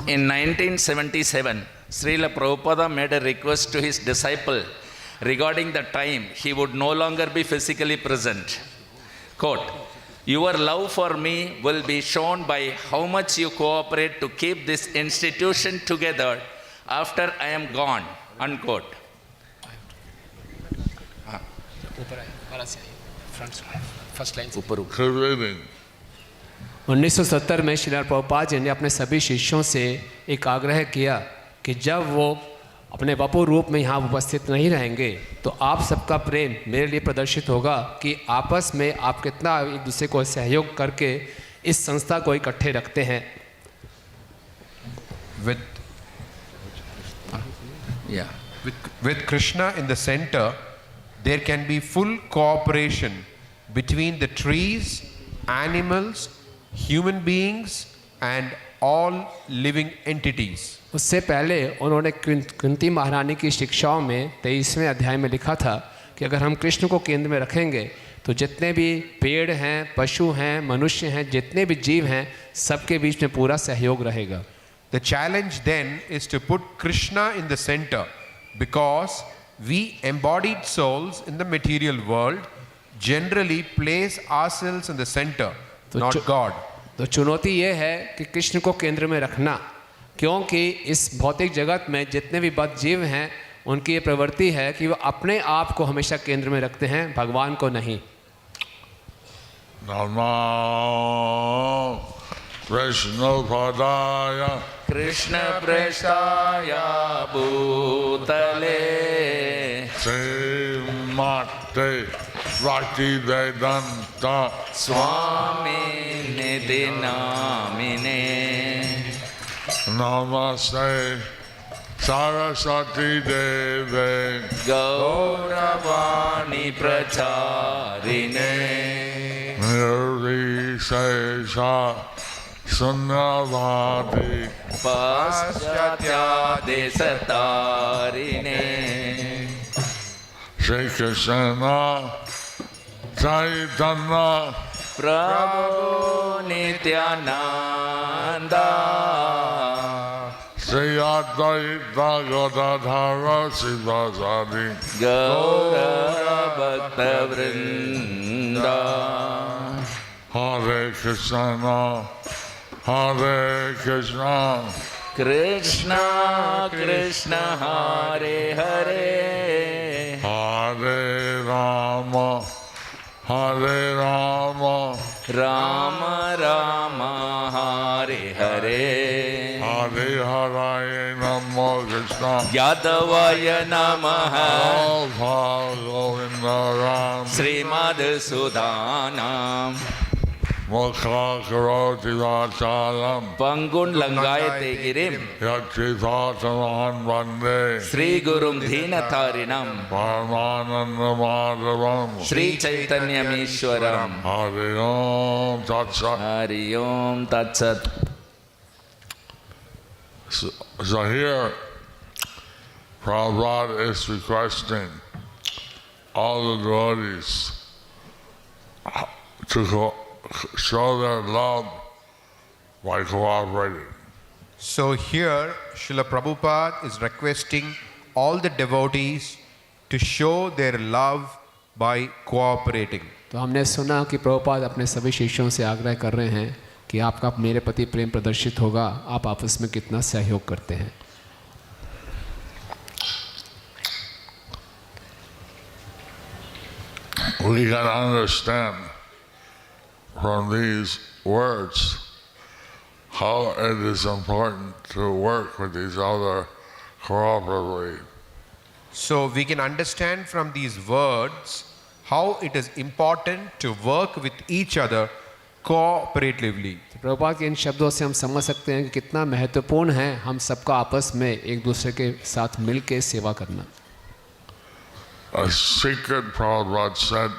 In 1977, Srila Prabhupada made a request to his disciple regarding the time he would no longer be physically present. Quote, "Your love for me will be shown by how much you cooperate to keep this institution together after I am gone." Unquote. Keep reading. 1970 में श्रील प्रभुपाद जी ने अपने सभी शिष्यों से एक आग्रह किया कि जब वो अपने बापू रूप में यहाँ उपस्थित नहीं रहेंगे तो आप सबका प्रेम मेरे लिए प्रदर्शित होगा कि आपस में आप कितना एक दूसरे को सहयोग करके इस संस्था को इकट्ठे रखते हैं. With Krishna in the center, there can be full cooperation between the trees, animals, human beings and all living entities. उससे पहले उन्होंने कुंती महारानी की शिक्षाओं में 23वें अध्याय में लिखा था कि अगर हम कृष्ण को केंद्र में रखेंगे तो जितने भी पेड़ हैं, पशु हैं, मनुष्य हैं, जितने भी जीव हैं, सबके बीच में पूरा सहयोग रहेगा. The challenge then is to put Krishna in the center because we embodied souls in the material world generally place ourselves in the center, not God. तो चुनौती ये है कि कृष्ण को केंद्र में रखना, क्योंकि इस भौतिक जगत में जितने भी बद्ध जीव हैं उनकी ये प्रवृत्ति है कि वो अपने आप को हमेशा केंद्र में रखते हैं, भगवान को नहीं. Namo Vishnu Padaya Krishna Prestaya Bhutale Srimate Bhakti Vedanta Swami Nidhi Namine Namaste Saraswati Deve Gauravani Pracharine Nirvisesha Sunnavadi Paschatya Desatarine Shri Krishna Chaitanya Prabhu Nityananda Shri Advaita Gadadhara Sivasadi Gaura Bhakta Vrinda Hare Krishna Hare Krishna Krishna Krishna Hare Hare Hare Rama Hare Rama Rama Rama Hare Hare Hare Hare Namo Krishna Yadavaya Namaha Govinda Ram Srimad Sudanam Mukha Karoti Vachalam Pangun Langayate Girim Yakshithatamahan Vande Sri Gurum Dhinatarinam Paramananda Madhavam Sri Chaitanyam Ishwaram Hari Om Tat Sat. Hari Om Tat Sat. So here, Prabhupada is requesting all the devotees to show their love by cooperating. So here Srila Prabhupada is requesting all the devotees to show their love by cooperating. तो हमने सुना कि प्रभुपाद अपने सभी शिष्यों से आग्रह कर रहे हैं कि आपका मेरे प्रति प्रेम प्रदर्शित होगा, आप आपस में कितना सहयोग करते हैं. We can understand from these words how it is important to work with each other cooperatively. So we can understand from these words how it is important to work with each other cooperatively. तो प्रभुपाद के इन शब्दों से हम समझ सकते हैं कि कितना महत्वपूर्ण है हम सबका आपस में एक दूसरे के साथ मिलकर सेवा करना. A secret Prabhupada said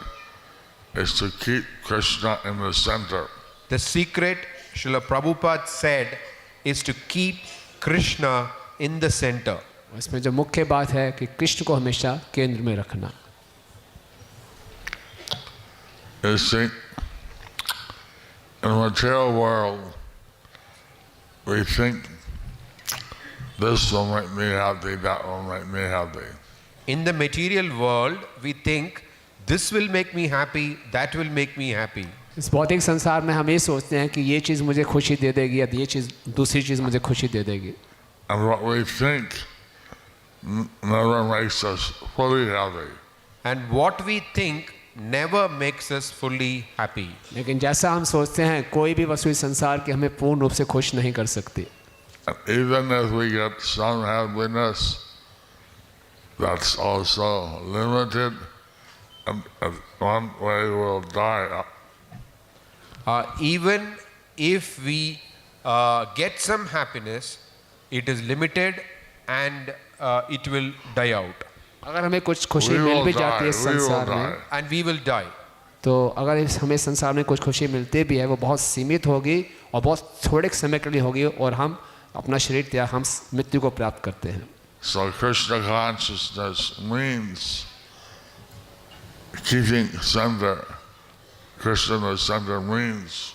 is to keep Krishna in the center. The secret Srila Prabhupada said is to keep Krishna in the center. इसमें जो मुख्य बात है कि कृष्ण को हमेशा केंद्र में रखना. You see, in the material world, we think this will make me happy, that will make me happy. In the material world, we think this will make me happy, that will make me happy. इस भौतिक संसार में हम ये सोचते हैं कि ये चीज़ मुझे खुशी दे देगी या ये चीज़ दूसरी चीज़ मुझे खुशी दे देगी. And what we think never makes us fully happy. And what we think never makes us fully happy. लेकिन जैसा हम सोचते हैं कोई भी वस्तु इस संसार की हमें पूर्ण रूप से खुश नहीं कर सकती. And even if we get some happiness, that's also limited, and one way we'll die. Even if we get some happiness, it is limited and it will die out. अगर हमें कुछ खुशी We मिल will भी जाती है die, इस we will संसार में, die. And we will die. तो अगर हमें संसार में कुछ खुशी मिलती भी है वो बहुत सीमित होगी और बहुत थोड़े समय के लिए होगी और हम अपना शरीर त्याग हम मृत्यु को प्राप्त करते हैं. So Krishna consciousness means keeping center. Krishna the center means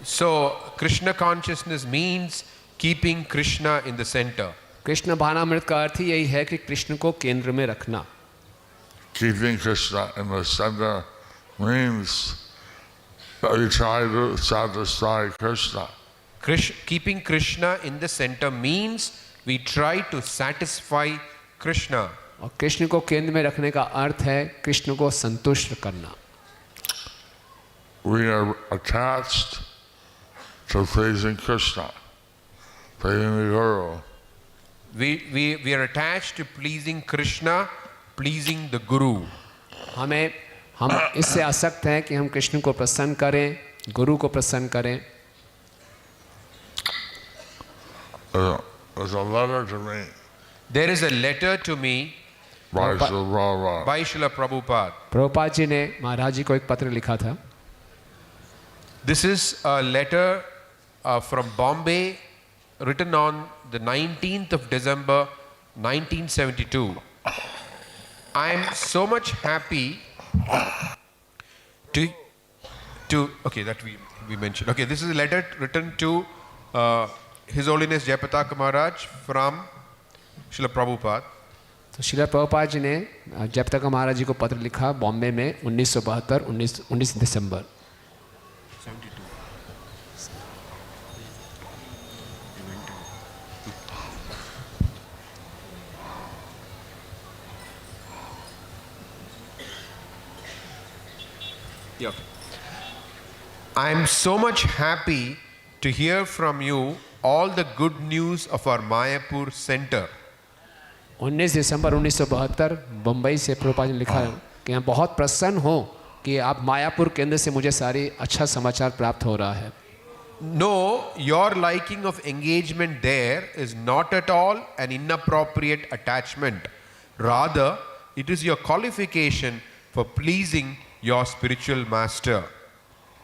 So Krishna consciousness means keeping Krishna in the center. Krishna भावनामृत का अर्थ ही यही है कि कृष्ण को केंद्र में रखना. keeping Krishna in the center means that we try to satisfy Krishna. Keeping Krishna in the center means we try to satisfy Krishna. और कृष्ण को केंद्र में रखने का अर्थ है कृष्ण को संतुष्ट करना. We are attached to pleasing Krishna, pleasing the Guru. We are attached to pleasing Krishna, pleasing the Guru. हम इससे आसक्त हैं कि हम कृष्ण को प्रसन्न करें, गुरु को प्रसन्न करें. There's a letter to me There is a letter to me by Sravana. by Srila Prabhupada. Prabhupada ji ने महाराज जी को एक पत्र लिखा था. This is a letter from Bombay written on the 19th of December 1972. I am so much happy to okay, that we mentioned. Okay, this is a letter written to His Holiness Jayapataka Maharaj from Srila Prabhupada. तो श्रील प्रभुपाद जी ने जयपताका महाराज जी को पत्र लिखा बॉम्बे में 1972 दिसंबर. Yeah. I am so much happy to hear from you all the good news of our Mayapur center. 19 दिसंबर 1972 बम्बई से प्रभुपाद जी ने लिखा कि मैं बहुत प्रसन्न हूँ कि आप मायापुर केंद्र से मुझे सारी अच्छा समाचार प्राप्त हो रहा है. No, your liking of engagement there is not at all an inappropriate attachment. Rather, it is your qualification for pleasing your spiritual master.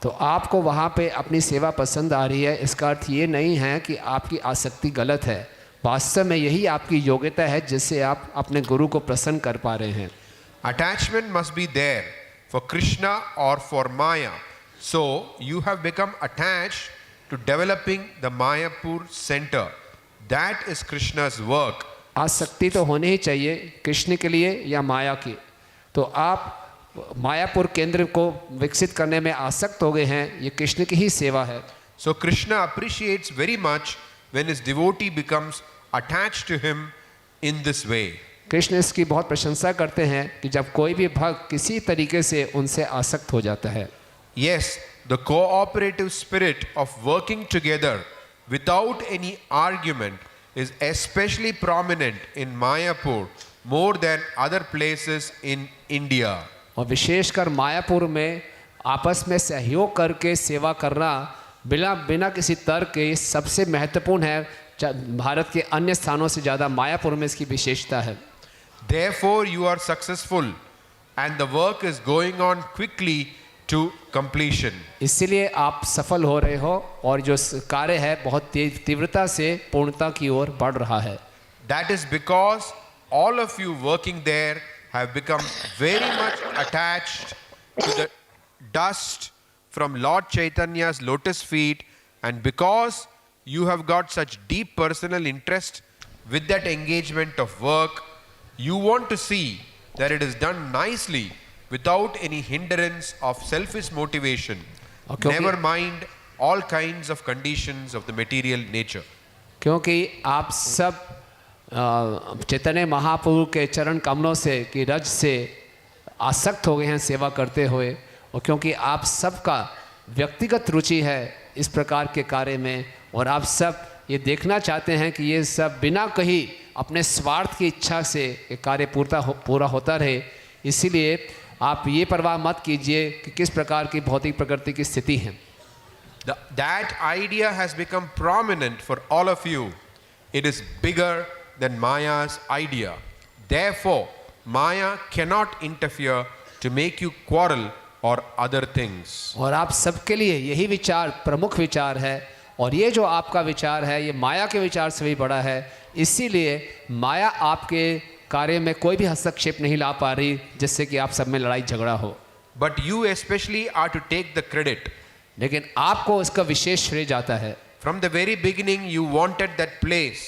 तो आपको वहाँ पे अपनी सेवा पसंद आ रही है, इसका अर्थ ये नहीं है कि आपकी आसक्ति गलत है. वास्तव में यही आपकी योग्यता है जिससे आप अपने गुरु को प्रसन्न कर पा रहे हैं. Attachment must be there for Krishna or for Maya. So, you have become attached to developing the Mayapur center. That is Krishna's work. आसक्ति तो होनी ही चाहिए कृष्ण के लिए या माया की. तो आप मायापुर केंद्र को विकसित करने में आसक्त हो गए हैं, ये कृष्ण की ही सेवा है. So, Krishna appreciates very much when his devotee becomes attached to him in this way. Krishna इसकी बहुत प्रशंसा करते हैं कि जब कोई भी भक्त किसी तरीके से उनसे आसक्त हो जाता है. Yes, the cooperative spirit of working together without any argument is especially prominent in Mayapur more than other places in India. और विशेषकर मायापुर में आपस में सहयोग करके सेवा करना बिना किसी तर्क के सबसे महत्वपूर्ण है. भारत के अन्य स्थानों से ज़्यादा मायापुर में इसकी विशेषता है. Therefore, you are successful and the work is going on quickly to completion. इसीलिए आप सफल हो रहे हो और जो कार्य है बहुत तीव्रता से पूर्णता की ओर बढ़ रहा है. That is because all of you working there have become very much attached to the dust from Lord Chaitanya's lotus feet, and because you have got such deep personal interest with that engagement of work. You want to see that it is done nicely without any hindrance of selfish motivation. Okay. Never mind all kinds of conditions of the material nature. क्योंकि आप सब चैतन्य महाप्रभु के चरण कमलों से की रज से आसक्त हो गए हैं सेवा करते हुए, और क्योंकि आप सबका व्यक्तिगत रुचि है इस प्रकार के कार्य में, और आप सब ये देखना चाहते हैं कि ये सब बिना कहीं अपने स्वार्थ की इच्छा से ये कार्य पूरा होता रहे, इसीलिए आप ये परवाह मत कीजिए कि किस प्रकार की भौतिक प्रकृति की स्थिति है। That idea has become prominent for all of you. It is bigger than Maya's idea. Therefore, Maya cannot interfere to make you quarrel or other things. और आप सबके लिए यही विचार प्रमुख विचार है, और ये जो आपका विचार है ये माया के विचार से भी बड़ा है, इसीलिए माया आपके कार्य में कोई भी हस्तक्षेप नहीं ला पा रही जिससे कि आप सब में लड़ाई झगड़ा हो। But you especially are to take the credit. लेकिन आपको उसका विशेष श्रेय जाता है। From the very beginning you wanted that place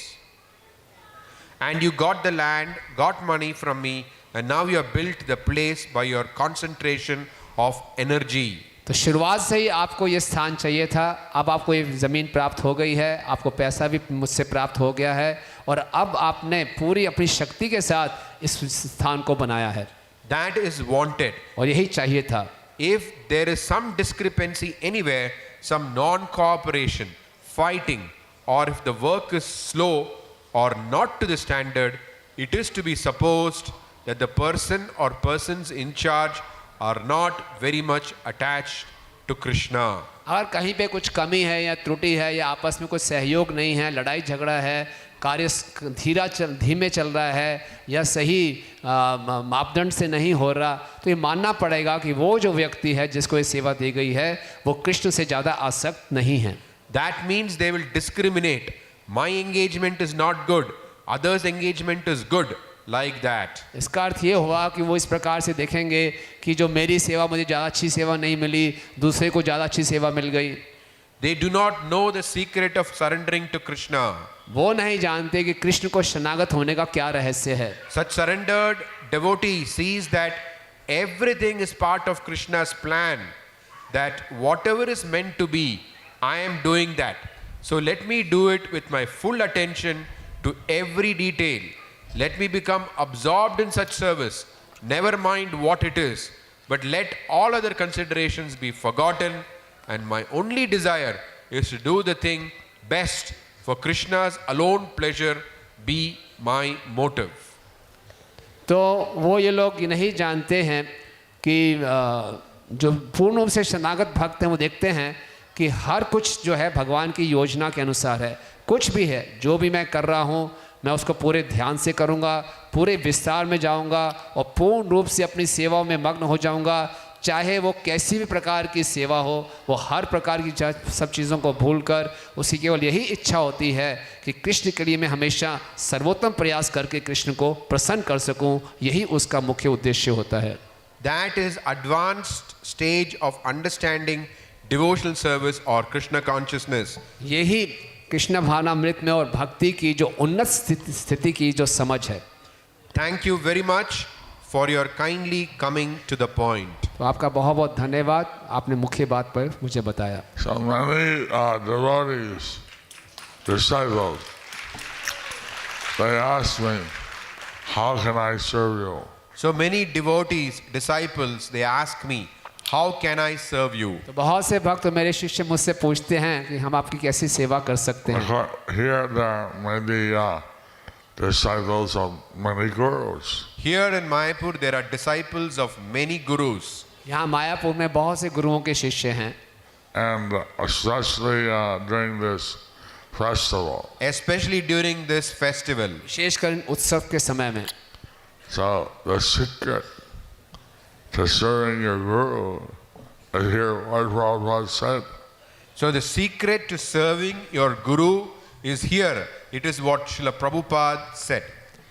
and you got the land, got money from me, and now you have built the place by your concentration of energy. तो शुरुआत से ही आपको ये स्थान चाहिए था, अब आपको ये ज़मीन प्राप्त हो गई है, आपको पैसा भी मुझसे प्राप्त हो गया है, और अब आपने पूरी अपनी शक्ति के साथ इस स्थान को बनाया है। That is wanted. और यही चाहिए था। If there is some discrepancy anywhere, some non-cooperation, fighting, or if the work is slow or not to the standard, it is to be supposed that the person or persons in charge are not very much attached to Krishna. अगर कहीं पे कुछ कमी है या त्रुटि है या आपस में कुछ सहयोग नहीं है, लड़ाई झगड़ा है, कार्य धीमे चल रहा है या सही मापदंड से नहीं हो रहा, तो ये मानना पड़ेगा कि वो जो व्यक्ति है जिसको ये सेवा दी गई है वो कृष्ण से ज़्यादा आसक्त नहीं है। That means they will discriminate. My engagement is not good, others' engagement is good, like that. इसका अर्थ ये हुआ कि वो इस प्रकार से देखेंगे कि जो मेरी सेवा मुझे ज़्यादा अच्छी सेवा नहीं मिली, दूसरे को ज़्यादा अच्छी सेवा मिल गई। They do not know the secret of surrendering to Krishna. वो नहीं जानते कि कृष्ण को शरणागत होने का क्या रहस्य है। Such surrendered devotee sees that everything is part of Krishna's plan, that whatever is meant to be, I am doing that. So let me do it with my full attention to every detail. Let me become absorbed in such service. Never mind what it is, but let all other considerations be forgotten, and my only desire is to do the thing best for Krishna's alone pleasure be my motive. तो वो ये लोग नहीं जानते हैं कि जो पूर्ण रूप से शरणागत भक्त हैं वो देखते हैं कि हर कुछ जो है भगवान की योजना के अनुसार है। कुछ भी है जो भी मैं कर रहा हूँ मैं उसको पूरे ध्यान से करूँगा, पूरे विस्तार में जाऊँगा और पूर्ण रूप से अपनी सेवाओं में मग्न हो जाऊँगा, चाहे वो कैसी भी प्रकार की सेवा हो। वो हर प्रकार की सब चीज़ों को भूलकर उसकी केवल यही इच्छा होती है कि कृष्ण के लिए मैं हमेशा सर्वोत्तम प्रयास करके कृष्ण को प्रसन्न कर सकूं, यही उसका मुख्य उद्देश्य होता है। That is advanced stage of understanding devotional service or Krishna consciousness. यही कृष्ण भावनामृत में और भक्ति की जो उन्नत स्थिति की जो समझ है। Thank you very much for your kindly coming to the point. तो आपका बहुत बहुत धन्यवाद, आपने मुख्य बात पर मुझे बताया। So many devotees, disciples, they ask me, how can I serve you? So many devotees, disciples, they ask me, how can I serve you? तो बहुत से भक्त मेरे शिष्य मुझसे पूछते हैं कि हम आपकी कैसी सेवा कर सकते हैं। Here there may be disciples of many gurus. Here in Mayapur there are disciples of many gurus. यहाँ मायापुर में बहुत से गुरुओं के शिष्य हैं। And especially during this festival. Especially during this festival. विशेषकर उत्सव के समय में। So the secret to serving your guru is here what Prabhupada said. So the secret to serving your guru is here. It is what Srila Prabhupada said.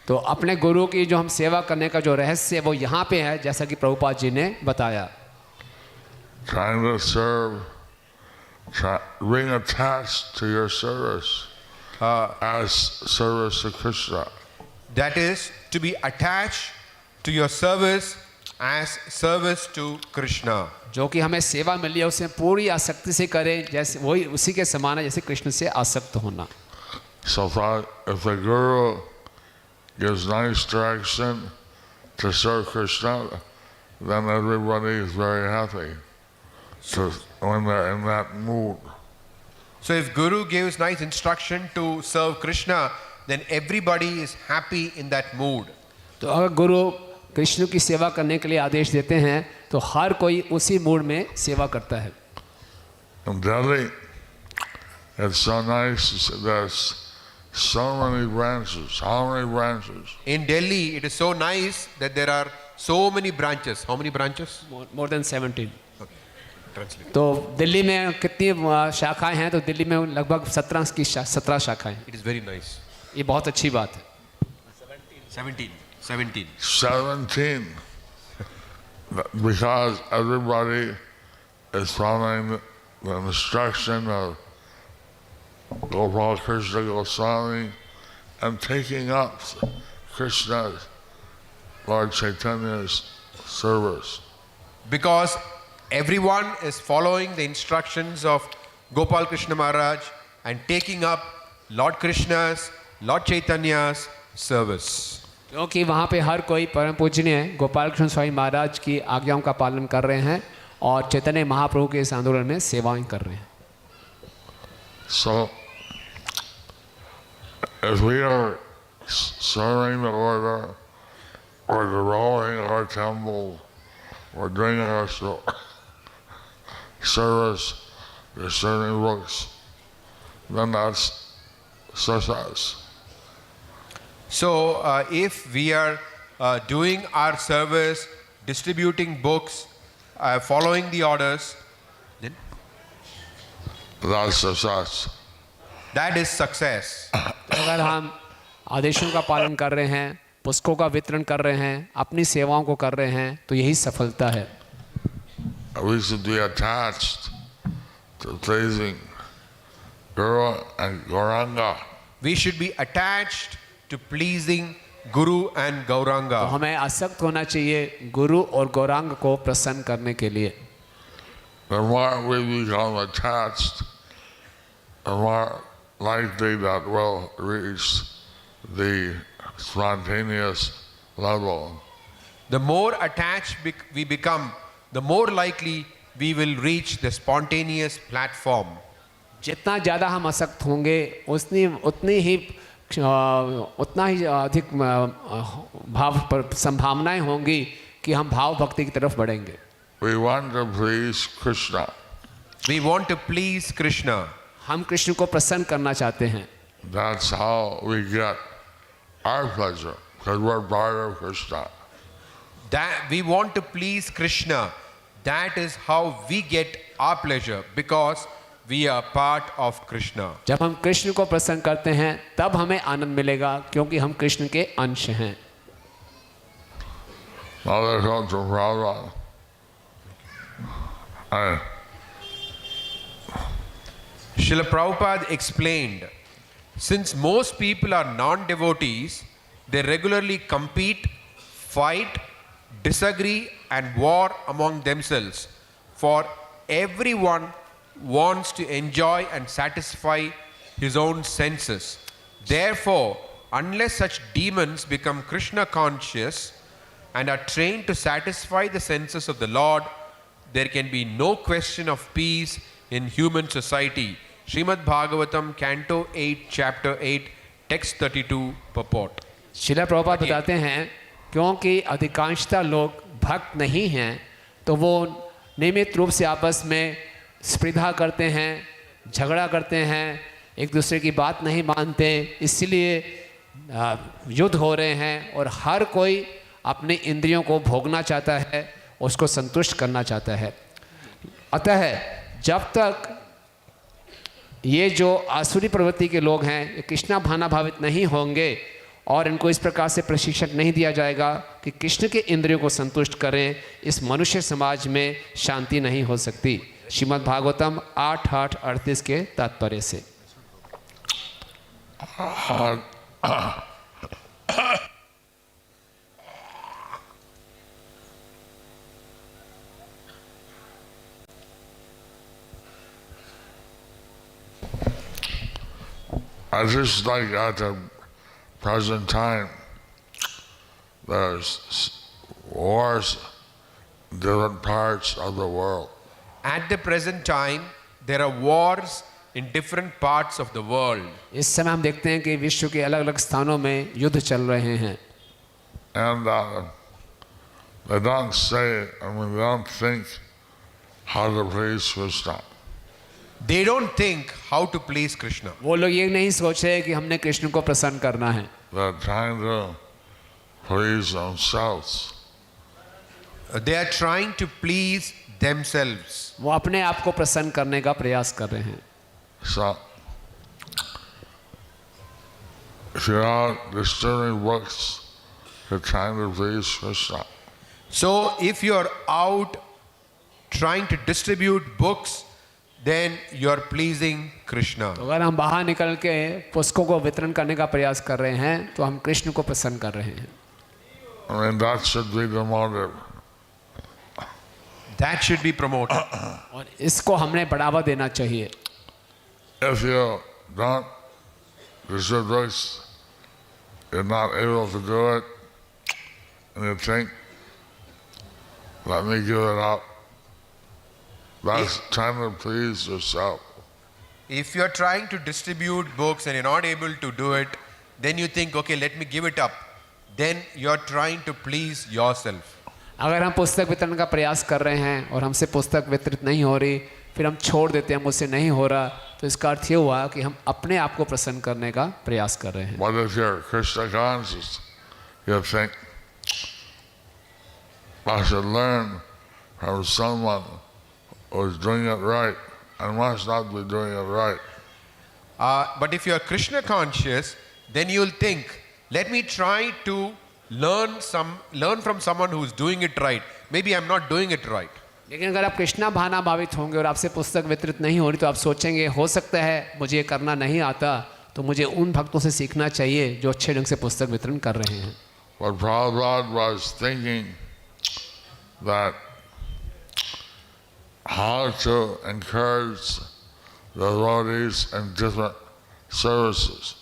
तो अपने गुरु की जो हम सेवा करने का जो रहस्य है वो यहाँ पे है, जैसा कि प्रभुपाद जी ने बताया। Trying to serve being attached to your service as service to Krishna. That is, to be attached to your service as service to Krishna. जो कि हमें सेवा मिली है उसे पूरी आसक्ति से करें, जैसे वही उसी के समान है जैसे कृष्ण से आसक्त होना. So if the Guru gives nice direction to serve Krishna, then everybody is very happy. So when they're in that mood. So if Guru gives nice instruction to serve Krishna, then everybody is happy in that mood. तो अगर गुरु कृष्ण की सेवा करने के लिए आदेश देते हैं तो हर कोई उसी मूड में सेवा करता है. In Delhi, it's so nice. There's so many branches. How many branches? In Delhi, it is so nice that there are so many branches. How many branches? More than 17. Okay. Translate. तो दिल्ली में कितनी शाखाएं हैं? तो दिल्ली में लगभग 17 शाखाएं. It is very nice. ये बहुत अच्छी बात है. 17. 17. Because everybody is following the instruction of Gopal Krishna Goswami and taking up Krishna's, Lord Chaitanya's service. Because everyone is following the instructions of Gopal Krishna Maharaj and taking up Lord Krishna's, Lord Chaitanya's service. क्योंकि वहाँ पे हर कोई परम पूजनीय गोपाल कृष्ण स्वामी महाराज की आज्ञाओं का पालन कर रहे हैं और चैतन्य महाप्रभु के इस आंदोलन में सेवाएं कर रहे हैं. So, if we are serving the order, or growing our temple, or doing our service, or serving books, then that's success. So if we are doing our service, distributing books, following the orders, then That's success. that is success. अगर हम आदेशों का पालन कर रहे हैं, पुस्तकों का वितरण कर रहे हैं, अपनी सेवाओं को कर रहे हैं, तो यही सफलता है. We should be attached to pleasing Guru and Gauranga. We should be attached to pleasing Guru and तो Gauranga. हमें आसक्त होना चाहिए गुरु और गौरांग को प्रसन्न करने के लिए. The more we become attached, the more likely that we'll reach the spontaneous level. The more attached we become, the more likely we will reach the spontaneous platform. जितना ज़्यादा हम आसक्त होंगे उतना ही अधिक भाव पर संभावनाएं होंगी कि हम भाव भक्ति की तरफ बढ़ेंगे. We want to please Krishna. We want to please Krishna. हम कृष्ण को प्रसन्न करना चाहते हैं. That's how we get our pleasure, because we're part of Krishna. That we want to please Krishna. That is how we get our pleasure, because we are part of Krishna. जब हम कृष्ण को प्रसन्न करते हैं तब हमें आनंद मिलेगा क्योंकि हम कृष्ण के अंश हैं. Mother comes from Sravana. Srila Prabhupada explained, since most people are non-devotees, they regularly compete, fight, disagree and war among themselves. For everyone wants to enjoy and satisfy his own senses. Therefore, unless such demons become Krishna conscious and are trained to satisfy the senses of the Lord, there can be no question of peace in human society. Srimad Bhagavatam, Canto 8, Chapter 8, Text 32, Purport. Srila Prabhupada बताते हैं क्योंकि अधिकांशतः लोग भक्त नहीं हैं तो वो नियमित रूप से आपस में स्पर्धा करते हैं, झगड़ा करते हैं, एक दूसरे की बात नहीं मानते, इसलिए युद्ध हो रहे हैं और हर कोई अपने इंद्रियों को भोगना चाहता है, उसको संतुष्ट करना चाहता है. अतः जब तक ये जो आसुरी प्रवृत्ति के लोग हैं ये कृष्णा भाना भावित नहीं होंगे और इनको इस प्रकार से प्रशिक्षण नहीं दिया जाएगा कि कृष्ण के इंद्रियों को संतुष्ट करें, इस मनुष्य समाज में शांति नहीं हो सकती. श्रीमद् भागवतम 8:8-38 के तात्पर्य से। I just like at the present time, there's wars in different parts of the world. At the present time, there are wars in different parts of the world. इस समय हम देखते हैं कि विश्व के अलग अलग स्थानों में युद्ध चल रहे हैं। And they don't say, they don't think how to please Krishna. They don't think how to please Krishna. वो लोग ये नहीं सोच रहे कि हमने कृष्ण को प्रसन्न करना है। They're trying to please themselves. They are trying to please themselves. वो अपने आप को प्रसन्न करने का प्रयास कर रहे हैं। So, if you're out distributing books, you're trying to please Krishna. So if you are out trying to distribute books, then you are pleasing Krishna. तो अगर हम बाहर निकल के पुस्तकों को वितरण करने का प्रयास कर रहे हैं तो हम कृष्ण को प्रसन्न कर रहे हैं। I mean, that should be the motive. That should be promoted. और इसको हमने बढ़ावा देना चाहिए। If you don't distribute books, you're not able to do it, and you think, let me give it up. That's trying to please yourself. If you are trying to distribute books and you're not able to do it, then you think, okay, let me give it up. Then you are trying to please yourself. अगर हम पुस्तक वितरण का प्रयास कर रहे हैं और हमसे पुस्तक वितरित नहीं हो रही, फिर हम छोड़ देते हैं, मुझसे नहीं हो रहा, तो इसका अर्थ ये हुआ कि हम अपने आप को प्रसन्न करने का प्रयास कर रहे हैं। But if you're Krishna conscious, you think, I should learn from someone who's doing it right. I must not be doing it right. But if you are Krishna conscious, then you will think, let me try to learn from someone who is doing it right. Maybe I'm not doing it right. लेकिन अगर आप कृष्णा भावना भावित होंगे और आपसे पुस्तक वितरित नहीं हो रही तो आप सोचेंगे हो सकता है मुझे ये करना नहीं आता, तो मुझे उन भक्तों से सीखना चाहिए जो अच्छे ढंग से पुस्तक वितरण कर रहे हैं। But Prabhupada was thinking that how to encourage the devotees in different services.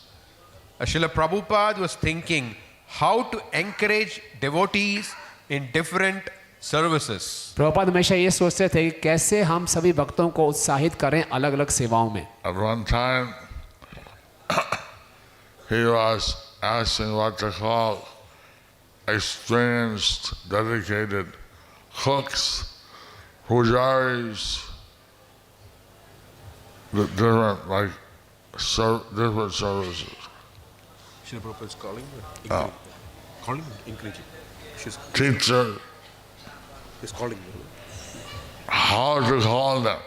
Srila Prabhupada was thinking how to encourage devotees in different services. Prabhupada हमेशा ये सोचते थे कि कैसे हम सभी भक्तों को उत्साहित करें अलग अलग सेवाओं में। At one time, he was asking what to call experienced, dedicated cooks, pujaris, different different services. Srila Prabhupada is calling encouraging. Teacher, He's calling. how to call them,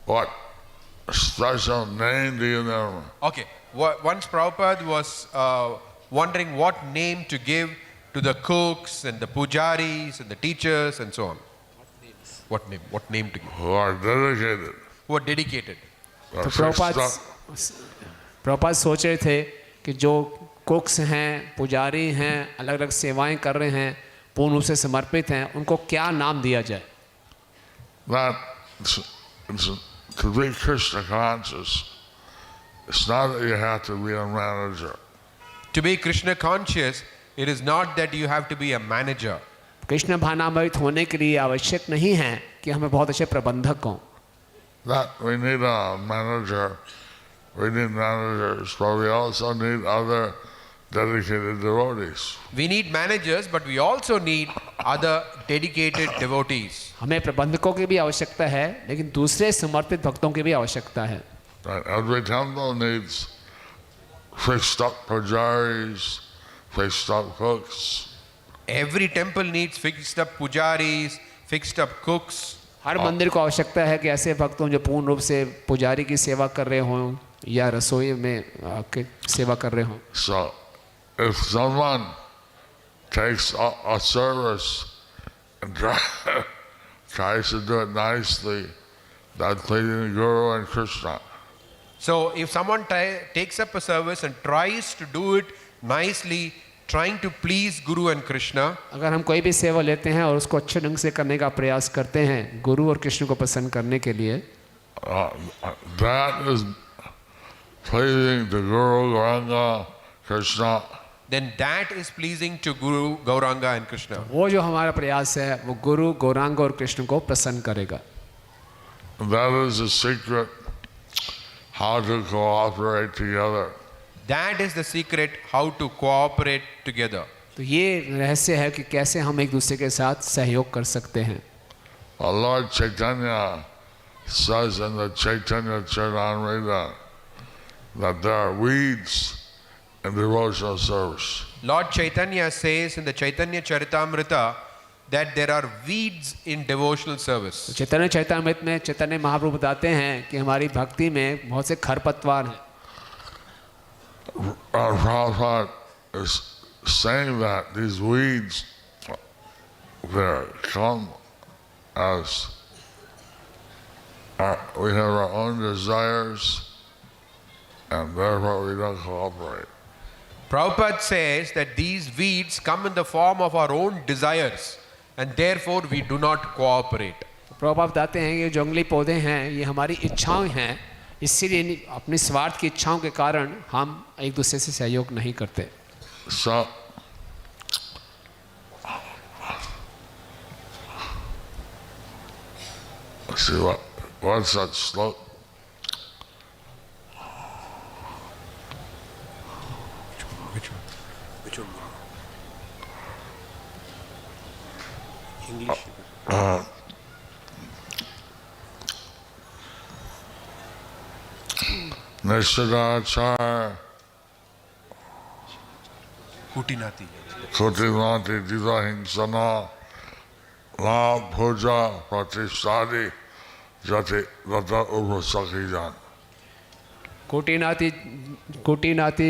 what special name do you know? Okay, once Prabhupada was wondering what name to give to the cooks and the pujaris and the teachers and so on. What name to give? Who are dedicated. Who are dedicated. तो प्रभुपाद सोच रहे थे कि जो कुक्स हैं, पुजारी हैं, अलग अलग सेवाएं कर रहे हैं, पूर्ण रूप से समर्पित हैं, उनको क्या नाम दिया जाए। That to be Krishna conscious, it's not that you have to be a manager. To be Krishna conscious, it is not that you have to be a manager. Krishna भावनामयित होने के लिए आवश्यक नहीं है कि हमें बहुत अच्छे प्रबंधक हों। That we need a manager, we need managers, but we also need other dedicated devotees. We need managers, but we also need other dedicated devotees. हमें प्रबंधकों की भी आवश्यकता है, लेकिन दूसरे समर्पित भक्तों की भी आवश्यकता है। Right. Every temple needs fixed up pujaris, fixed up cooks. Every temple needs fixed up pujaris, fixed up cooks. हर मंदिर को आवश्यकता है कि ऐसे भक्त हों जो पूर्ण रूप से पुजारी की सेवा कर रहे हों या रसोई में सेवा कर रहे हों। So, if someone takes a service and tries to do it nicely, that's pleasing the Guru and Krishna. So if someone takes up a service and tries to do it nicely, trying to please Guru and Krishna, अगर हम कोई भी सेवा लेते हैं और उसको अच्छे ढंग से करने का प्रयास करते हैं गुरु और कृष्ण को प्रसन्न करने के लिए, that is pleasing to Guru, Gauranga, Krishna. then that is pleasing to Guru, Gauranga and Krishna. वो जो हमारा प्रयास है वो गुरु गौरांग और कृष्ण को प्रसन्न करेगा. That is the secret how to cooperate together. That is the secret how to cooperate together. तो ये रहस्य है कि कैसे हम एक दूसरे के साथ सहयोग कर सकते हैं. Lord Chaitanya says in the Chaitanya Charitamrita that there are weeds in devotional service. Lord Chaitanya says in the Chaitanya Charitamrita that there are weeds in devotional service. चैतन्य चैतामृत में चैतन्य महाप्रभु बताते हैं कि हमारी भक्ति में बहुत से खरपतवार हैं. Our Prabhupada is saying that these weeds there come as we have our own desires and therefore we don't cooperate. Prabhupada says that these weeds come in the form of our own desires and therefore we do not cooperate. Prabhupada बताते हैं ये जंगली पौधे हैं, ये हमारी इच्छाएं हैं, इसीलिए अपने स्वार्थ की इच्छाओं के कारण हम एक दूसरे से सहयोग नहीं करते. So let's see what's that slope? Which one? Which one? English. Nishadachar Kutinati. Kutinati Didahingsana La Puja Pratishtadi Jati Lata Upasakijan. कोटिनाति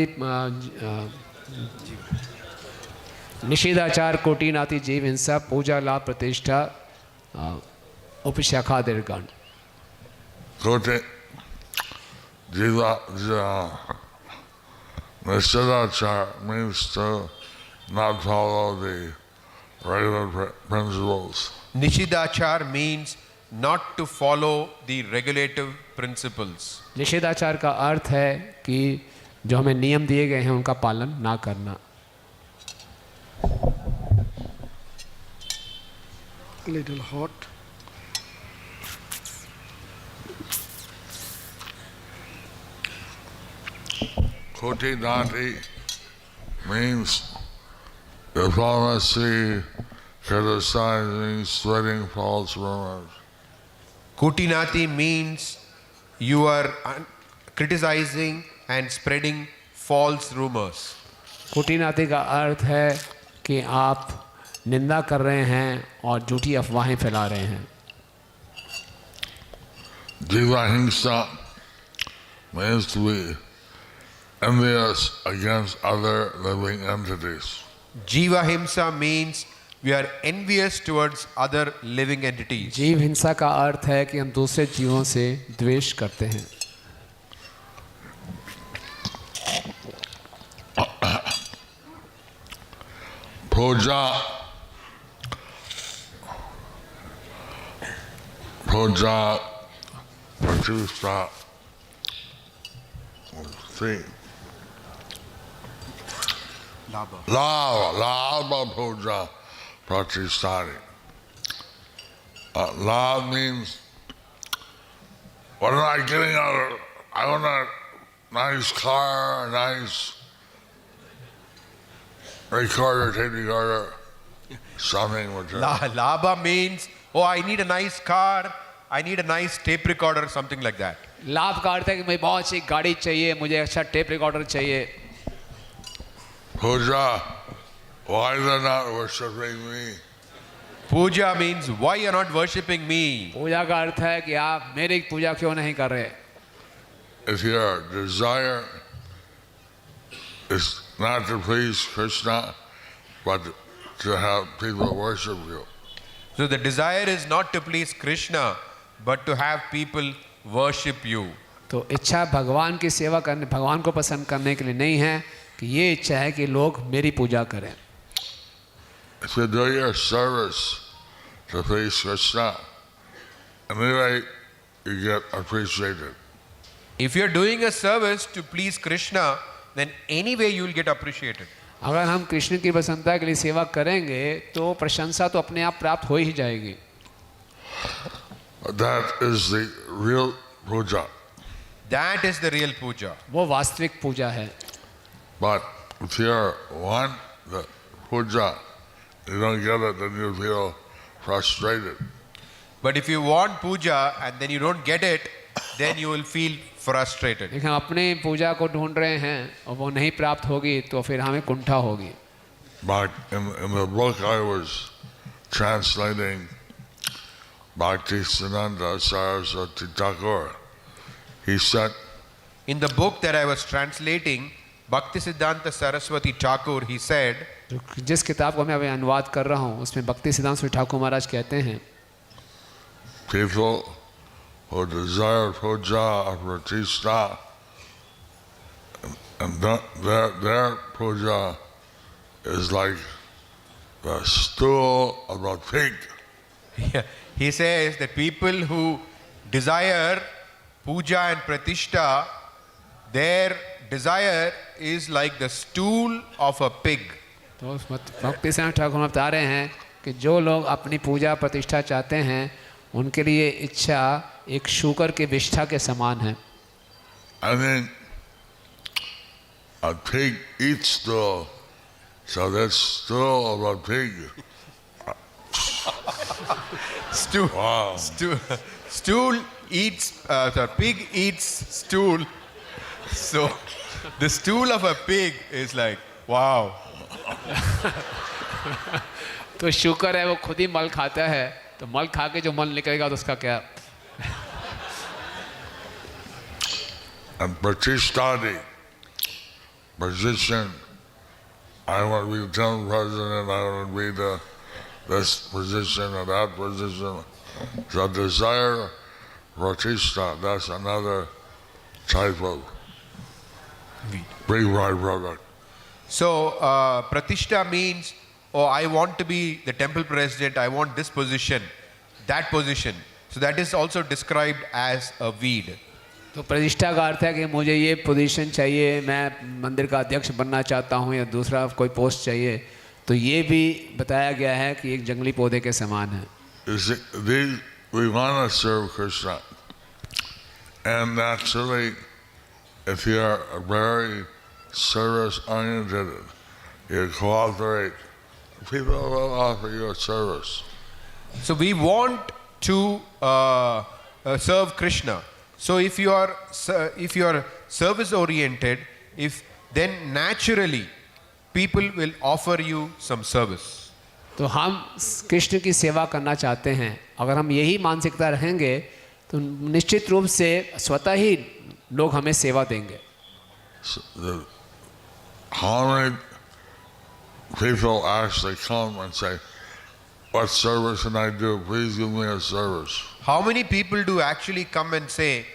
निषेधाचार कोटिनाति जीव हिंसा पूजा लाभ प्रतिष्ठा उपशाखा दीर्घान. Kuti Nishadachar means to not follow the regular principles. Nishidachar means not to follow the regulative principles. निषेधाचार का अर्थ है कि जो हमें नियम दिए गए हैं उनका पालन ना करना. Little hot. Kotinati means diplomacy, criticizing, spreading false rumors. Kutinati means you are criticizing and spreading false rumors. कोटिनाति का अर्थ है कि आप निंदा कर रहे हैं और झूठी अफवाहें फैला रहे हैं. Jivahimsa means to be envious against other living entities. Jiva Himsa means we are envious towards other living entities. जीव हिंसा का अर्थ है कि हम दूसरे जीवों से द्वेष करते हैं. Puja Pratishtha. See. Lava Puja Pratishtha. Lava means, what am I getting out of it? I want a nice car, a nice recorder, tape recorder, something which Labha means, oh, I need a nice car, I need a nice tape recorder, something like that. लाभ का अर्थ है कि मुझे बहुत अच्छी गाड़ी चाहिए, मुझे अच्छा टेप रिकॉर्डर चाहिए. Puja, why they're not worshiping me? Puja means, why you are not worshipping me? पूजा का अर्थ है कि आप मेरी पूजा क्यों नहीं कर रहे. If your desire is not to please Krishna, but to have people worship you. So the desire is not to please Krishna, but to have people worship you. तो इच्छा भगवान की सेवा करने, भगवान को पसंद करने के लिए नहीं है कि ये इच्छा है कि लोग मेरी पूजा करें। If you do your service to please Krishna, anyway you get appreciated. If you're doing a service to please Krishna, then anyway you will get appreciated. अगर हम कृष्ण की प्रसन्नता के लिए सेवा करेंगे तो प्रशंसा तो अपने आप प्राप्त हो ही जाएगी। That is the real puja. That is the real puja. वो वास्तविक पूजा है। But if you want the puja, you don't get it, then you feel frustrated. But if you want puja and then you don't get it, then you will feel frustrated. लेकिन हम अपने पूजा को ढूंढ रहे हैं और वो नहीं प्राप्त होगी तो फिर हमें कुंठा होगी। Back in the book I was translating, Bhaktisiddhanta Saraswati Thakur, he said, In the book that I was translating, Bhaktisiddhanta Saraswati Thakur, he said, जिस किताब को मैं अभी अनुवाद कर रहा हूँ उसमें भक्ति सिद्धांत स्वामी ठाकुर महाराज कहते हैं, people who desire puja or pratishtha, and their puja is like the stool of a pig. he says that people who desire puja and pratishta, their desire is like the stool of a pig. तो भक्ति सिद्धांत ठाकुर बता रहे हैं कि जो लोग अपनी पूजा प्रतिष्ठा चाहते हैं उनके लिए इच्छा एक शूकर के विष्ठा के समान है। I mean, a pig eats stool, so that stool of a pig. Stool. Wow. Stool eats, the pig eats stool. So the stool of a pig is like, wow. तो शूकर है वो खुद ही मल खाता है, तो मल खा के जो मल निकलेगा तो उसका क्या। And pratishtha, position, I want to be the town president, I want to be this position or that position. So desire pratishtha, that's another type of big byproduct. So pratishta means, oh, I want to be the temple president, I want this position, that position. So that is also described as a weed. तो प्रतिष्ठा का अर्थ है कि मुझे ये position चाहिए, मैं मंदिर का अध्यक्ष बनना चाहता हूँ या दूसरा कोई पोस्ट चाहिए, तो ये भी बताया गया है कि एक जंगली पौधे के समान है। We want to serve Krishna, and naturally, if you are very service-oriented, you cooperate, people will offer you a service. So we want to serve Krishna. So if you are service oriented, then naturally people will offer you some service. तो हम कृष्ण की सेवा करना चाहते हैं, अगर हम यही मानसिकता रहेंगे तो निश्चित रूप से स्वतः ही लोग हमें सेवा देंगे। So how many people actually come and say, what service can I do? Please give me a service. How many people do actually come and say,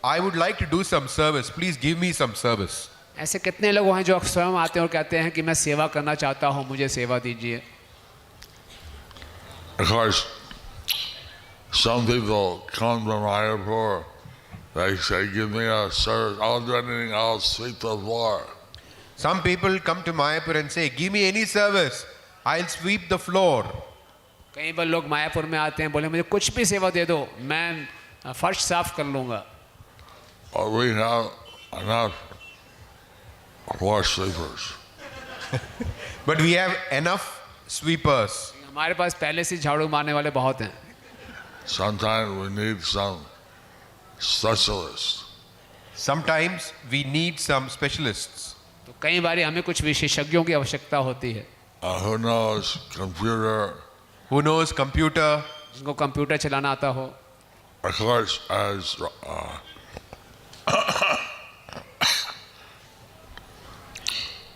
I would like to do some service, please give me some service? ऐसे कितने लोग हैं जो स्वयं आते हैं और कहते हैं कि मैं सेवा करना चाहता हूँ, मुझे सेवा दीजिए। Of course, some people come from Mayapur, they say, give me a service, I'll do anything, I'll sweep the floor. Some people come to Mayapur and say, give me any service, I'll sweep the floor. कई बार लोग मायापुर में आते हैं, बोले मुझे कुछ भी सेवा दे दो, मैं फर्श साफ कर लूँगा। Or we have enough floor sweepers. But we have enough sweepers. हमारे पास पहले से झाड़ू मारने वाले बहुत हैं। Sometimes we need some specialists. Sometimes we need some specialists. तो कई बार हमें कुछ विशेषज्ञों की आवश्यकता होती है। Who knows computer? Who knows computer? जिनको कंप्यूटर चलाना आता हो। Of course, as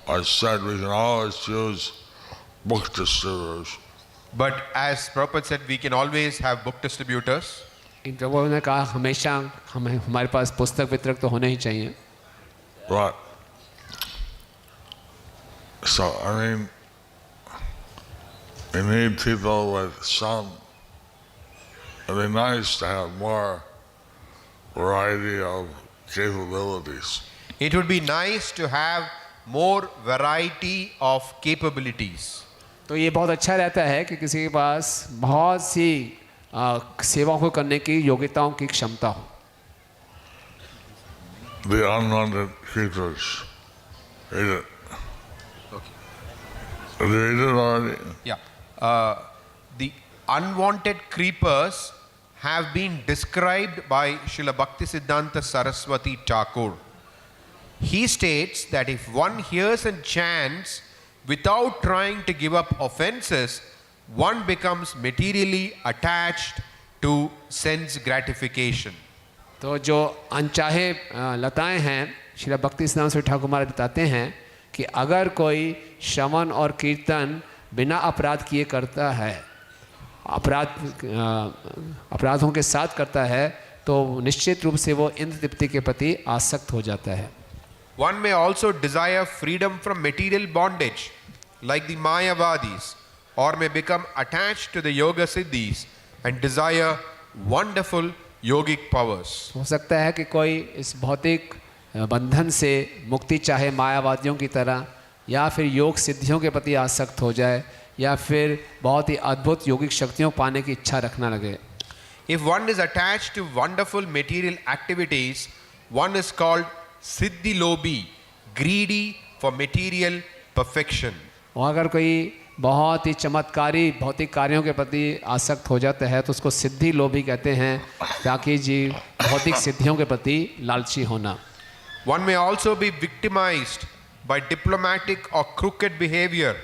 I said, we can always choose book distributors. But as Prabhupada said, we can always have book distributors. इन प्रभु ने कहा हमेशा हमारे पास पुस्तक वितरक तो होने ही चाहिए. But, so, I mean, we need people with some, it'd be nice to have more variety of capabilities. It would be nice to have more variety of capabilities. तो ये बहुत अच्छा रहता है कि किसी के पास बहुत सी सेवाओं को करने की योग्यताओं की क्षमता हो. The unwanted creatures. Read it. Okay. Have you read it already? Yeah. The unwanted creepers have been described by Srila Bhaktisiddhanta Saraswati Thakur. He states that if one hears and chants without trying to give up offenses, one becomes materially attached to sense gratification. तो जो अनचाहे लताएं हैं, श्री भक्ति सिद्धांत स्वामी ठाकुर महाराज बताते हैं कि अगर कोई श्रवण और कीर्तन बिना अपराध किए करता है, अपराधों के साथ करता है, तो निश्चित रूप से वो इंद्र तृप्ति के प्रति आसक्त हो जाता है. One may also desire freedom from material bondage, like the Mayavadis, or may become attached to the yoga siddhis and desire wonderful yogic powers. हो सकता है कि कोई इस भौतिक बंधन से मुक्ति चाहे मायावादियों की तरह, या फिर योग सिद्धियों के प्रति आसक्त हो जाए, या फिर बहुत ही अद्भुत योगिक शक्तियों पाने की इच्छा रखना लगे. If one is attached to wonderful material activities, one is called siddhi lobi, greedy for material perfection. और अगर कोई बहुत ही चमत्कारी भौतिक कार्यों के प्रति आसक्त हो जाता है तो उसको सिद्धि लोभी कहते हैं, ताकि जी भौतिक सिद्धियों के प्रति लालची होना. One may also be victimized by diplomatic or crooked behavior,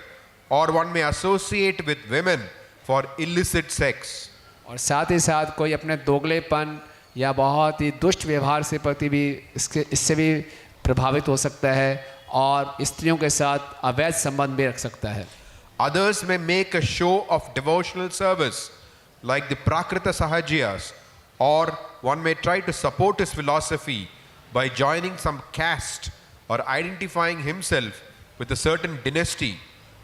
or one may associate with women for illicit sex. और साथ ही साथ कोई अपने दोगलेपन या बहुत ही दुष्ट व्यवहार से प्रति भी इससे भी प्रभावित हो सकता है, और स्त्रियों के साथ अवैध संबंध भी रख सकता है. Others may make a show of devotional service, like the Prakrita Sahajyas, or one may try to support his philosophy by joining some caste or identifying himself with a certain dynasty,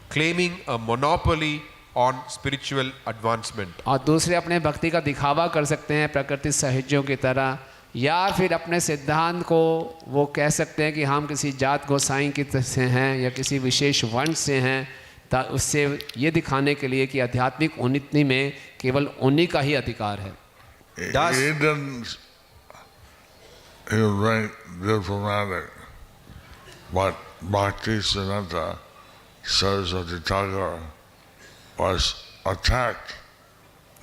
claiming a monopoly on spiritual advancement. और दूसरे अपने भक्ति का दिखावा कर सकते हैं प्रकृति सहयोगियों की तरह, या फिर अपने सिद्धांत को वो कह सकते हैं कि हम किसी जात गोसाई की तरह से हैं या किसी विशेष वंश से हैं, उससे ये दिखाने के लिए कि आध्यात्मिक उन्नति में केवल उन्हीं का ही अधिकार है. He was very diplomatic, but Bhaktisiddhanta Saraswati Thakur was attacked,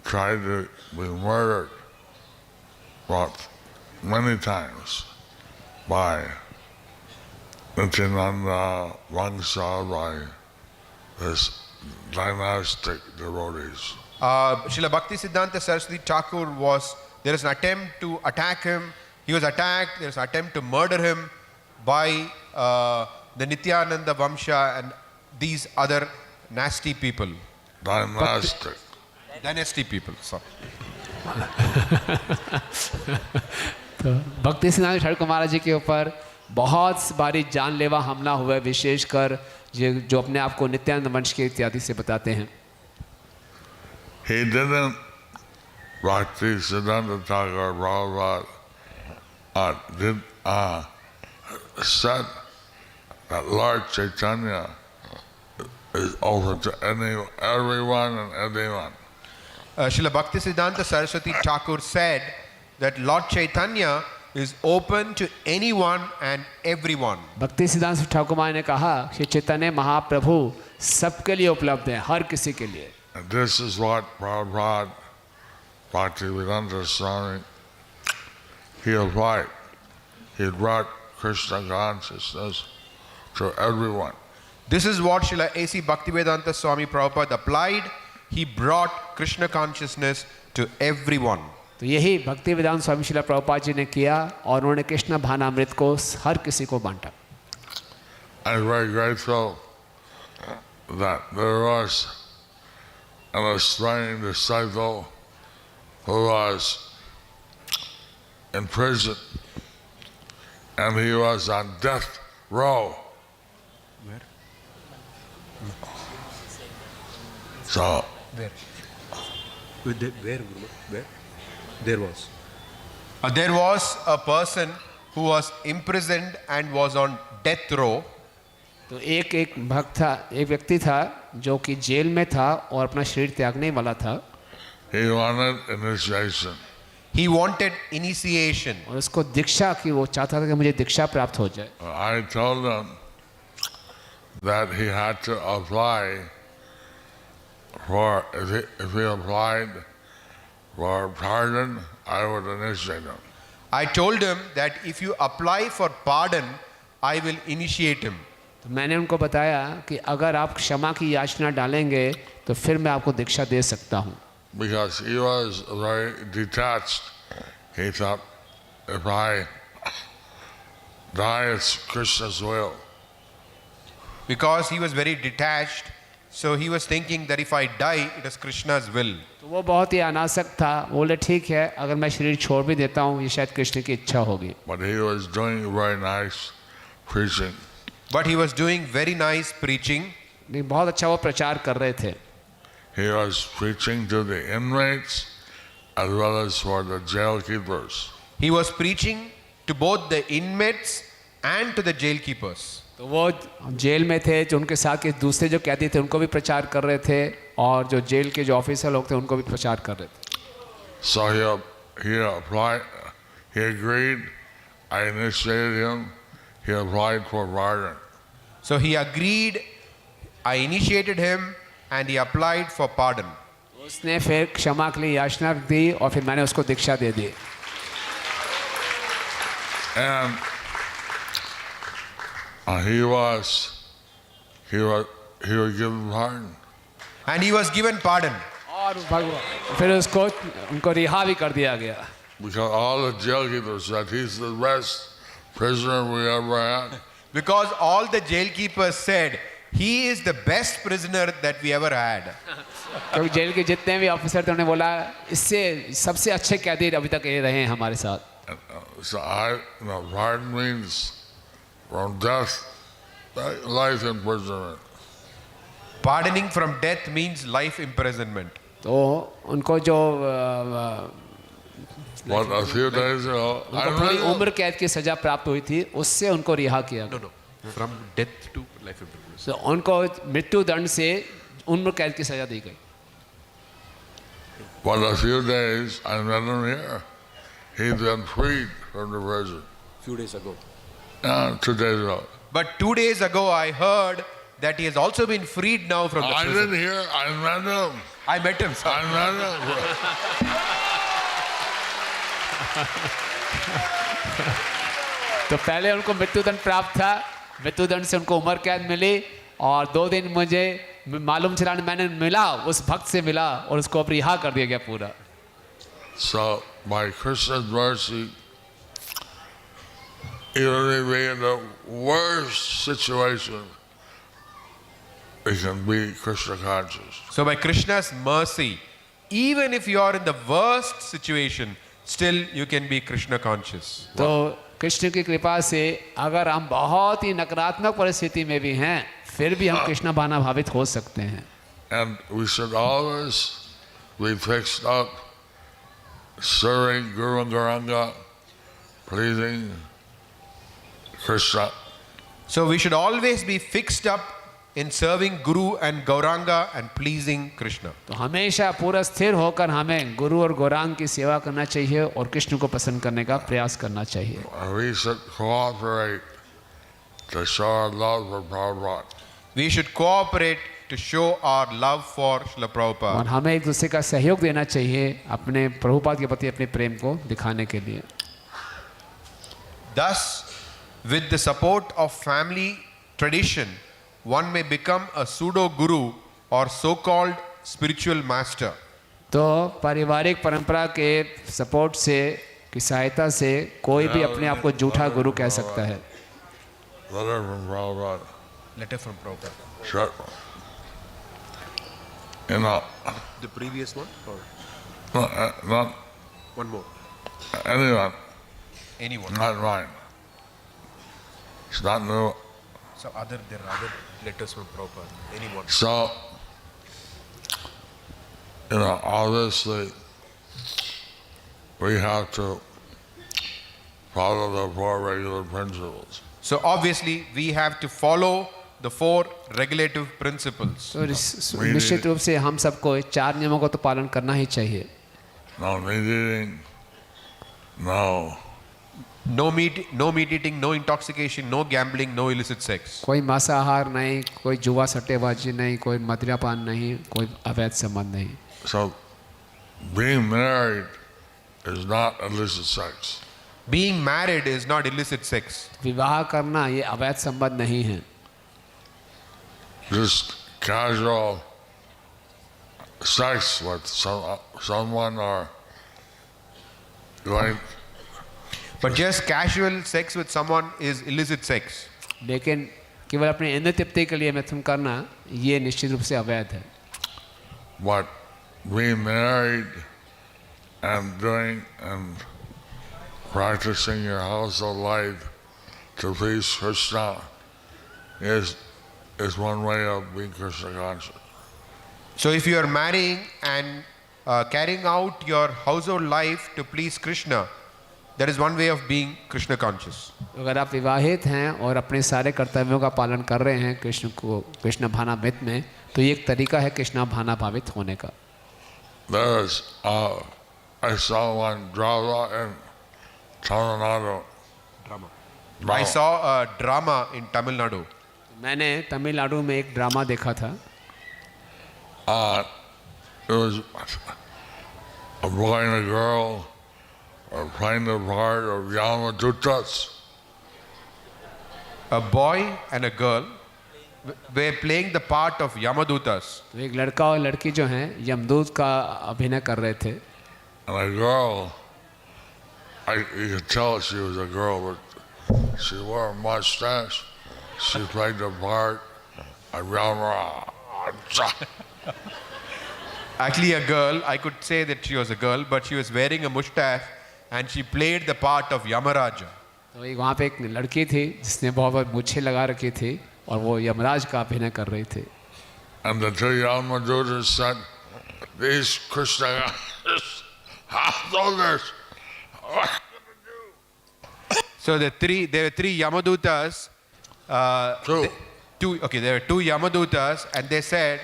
tried to be murdered, but many times by Nityananda, Vangsha, by this dynastic devotees. Srila Bhaktisiddhanta Saraswati Thakur there is an attempt to attack him. He was attacked, there is an attempt to murder him by the Nityananda Vamsha and these other nasty people. Dynasty people, sorry. तो भक्ति सिद्धांत ठाकुर महाराज जी के ऊपर बहुत बारी जानलेवा हमला हुआ है, विशेषकर जो अपने आप को नित्यानंद वंश के इत्यादि से बताते हैं. He didn't, Bhaktisiddhanta Thakur Prabhupada said that Lord Chaitanya is open to everyone and anyone. Srila Bhaktisiddhanta Saraswati Thakur said that Lord Chaitanya is open to anyone and everyone. भक्ति सिद्धांत ठाकुर महाराज ने कहा कि चैतन्य महाप्रभु सबके लिए उपलब्ध है, हर किसी के लिए. And this is what Prabhupada, Bhaktivedanta Swami, he applied. He brought Krishna consciousness to everyone. This is what Srila A.C. Bhaktivedanta Swami Prabhupada applied. He brought Krishna consciousness to everyone. तो यही भक्ति वेदांत स्वामी श्रील प्रभुपाद जी ने किया और उन्होंने कृष्ण भानामृत को हर किसी को बांटा. I'm very grateful that there was and a strange disciple who was in prison, and he was on death row. Where? So Where? Where, Guru? Where? There was. There was a person who was imprisoned and was on death row. तो एक भक्त था, एक व्यक्ति था जो कि jail में था और अपना शरीर त्यागने वाला था। he wanted initiation. He wanted initiation. और उसको दीक्षा की, वो चाहता था कि मुझे दीक्षा प्राप्त हो जाए। I told him that he had to apply for, if he applied for pardon, I would initiate him. I told him that if you apply for pardon, I will initiate him. तो मैंने उनको बताया कि अगर आप क्षमा की याचना डालेंगे तो फिर मैं आपको दीक्षा दे सकता हूँ। Because he was very detached. He thought, if I die, it's Krishna's will. Because he was very detached, so he was thinking that if I die, it is Krishna's will. तो वो बहुत ही अनासक्त था, बोले ठीक है अगर मैं शरीर छोड़ भी देता हूँ ये शायद कृष्ण की इच्छा होगी। But he was doing very nice preaching. But he was doing very nice preaching. नहीं, बहुत अच्छा वो प्रचार कर रहे थे। He was preaching to the inmates as well as for the jail keepers. He was preaching to both the inmates and to the jail keepers. तो वो जेल में थे, जो उनके साथ के दूसरे जो कैदी थे उनको भी प्रचार कर रहे थे और जो जेल के जो ऑफिसर लोग थे उनको भी प्रचार कर रहे थे। So he applied, he agreed, I initiated him, he applied for pardon. So he agreed, I initiated him, and he applied for pardon. उसने फिर क्षमा के लिए याचना दी और फिर मैंने उसको दीक्षा दे दी। And he was given pardon. And he was given pardon. और भगवान फिर उसको उनको रिहा भी कर दिया गया। Because all the jail keepers said he's the best prisoner we ever had. Because all the jail keepers said, he is the best prisoner that we ever had. क्योंकि जेल के जितने भी ऑफिसर थे उन्होंने बोला इससे सबसे अच्छे कैदी अभी तक ये रहे हैं हमारे साथ। So pardon means from death, life imprisonment. Pardoning from death means life imprisonment. तो उनको जो But a few days ago, I उनको पूरी read उम्र कैद की सजा प्राप्त हुई थी, उससे उनको रिहा किया गया। No. From death to life imprisonment. तो उनको मृत्यु दंड से उम्र कैद की सजा दी गई। but a few days, I met him here. He's been freed from the prison. Few days ago. 2 days ago. But 2 days ago, I heard that he has also been freed now from the I prison. didn't hear, I met him. I met him, sir. I met him. तो पहले उनको मृत्युदंड प्राप्त था, मृत्युदंड से उनको उम्र कैद मिली और 2 दिन मुझे मालूम चला, मैंने मिला उस भक्त से मिला और उसको अब रिहा कर दिया गया पूरा। So, by Krishna's mercy, even if we're in the worst situation, we can be Krishna conscious. So by Krishna's mercy, even if you are in the worst situation, still you can be Krishna conscious. तो कृष्ण की कृपा से अगर हम बहुत ही नकारात्मक परिस्थिति में भी हैं फिर भी हम कृष्ण भावना भावित हो सकते हैं। And we should always be fixed up, serving Guru and Gauranga, pleasing Krishna. So we should always be fixed up in serving Guru and Gauranga and pleasing Krishna. तो हमेशा पूरा स्थिर होकर हमें गुरु और गौरांग की सेवा करना चाहिए और कृष्ण को पसंद करने का प्रयास करना चाहिए। We should cooperate to show our love for Prabhupada. We should cooperate to show our love for Srila और Prabhupada. हमें एक दूसरे का सहयोग देना चाहिए अपने प्रभुपाद के प्रति अपने प्रेम को दिखाने के लिए। Thus, with the support of family tradition, one may become a pseudo guru or so-called spiritual master. तो पारिवारिक परंपरा के सपोर्ट से की सहायता से कोई भी अपने आप को झूठा गुरु कह सकता है। Letter from Prabhupada. Letter from Prabhupada. Sure. You know, The previous one or not one more? anyone, Anyone. not mine. It's not new. So there are other letters from Prabhupada. Anyone? So, obviously, we have to follow the four regular principles. So obviously we have to follow the four regulative principles. तो निश्चित रूप से हम सबको इस 4 नियमों को तो पालन करना ही चाहिए. No meat eating, No meat eating, no intoxication, no gambling, no illicit sex. कोई मांसाहार नहीं, कोई जुआ सट्टेबाजी नहीं, कोई मदिरापान नहीं, कोई अवैध संबंध नहीं. So, being married is not illicit sex. Being married is not illicit sex. विवाह करना ये अवैध संबंध नहीं है. Just casual sex with someone or going. But just casual sex with someone is illicit sex. लेकिन केवल अपनी इंद्रिय तृप्ति के लिए मैथुन करना ये निश्चित रूप से अवैध है. But being married and doing and practicing your household life to please Krishna is one way of being Krishna conscious. So if you are marrying and carrying out your household life to please Krishna, that is one way of being Krishna conscious. अगर आप विवाहित हैं और अपने सारे कर्तव्यों का पालन कर रहे हैं कृष्ण भावनामृत में, तो ये एक तरीका है कृष्ण भावनाभावित होने का. I saw one drama in Tamil Nadu. I saw a drama in Tamil Nadu. मैंने तमिलनाडु में एक ड्रामा देखा था. It was a boy and a girl playing the part of Yamadutas. A boy and a girl were playing the part of Yamadutas. तो एक लड़का और लड़की जो हैं यमदूत का अभिनय कर रहे थे. And a girl, you could tell she was a girl, but she wore a mustache. She played the part of Yamadutas. Actually a girl, I could say that she was a girl, but she was wearing a mustache and she played the part of Yamaraja. तो एक वहाँ पे एक लड़की थी जिसने बहुत मूछें लगा रखी थी और वो यमराज का अभिनय कर रही थी. And the two Yamadutas said, these Krishna householders, what are you going to do? So there were three Yamadutas. There were two Yamadutas and they said,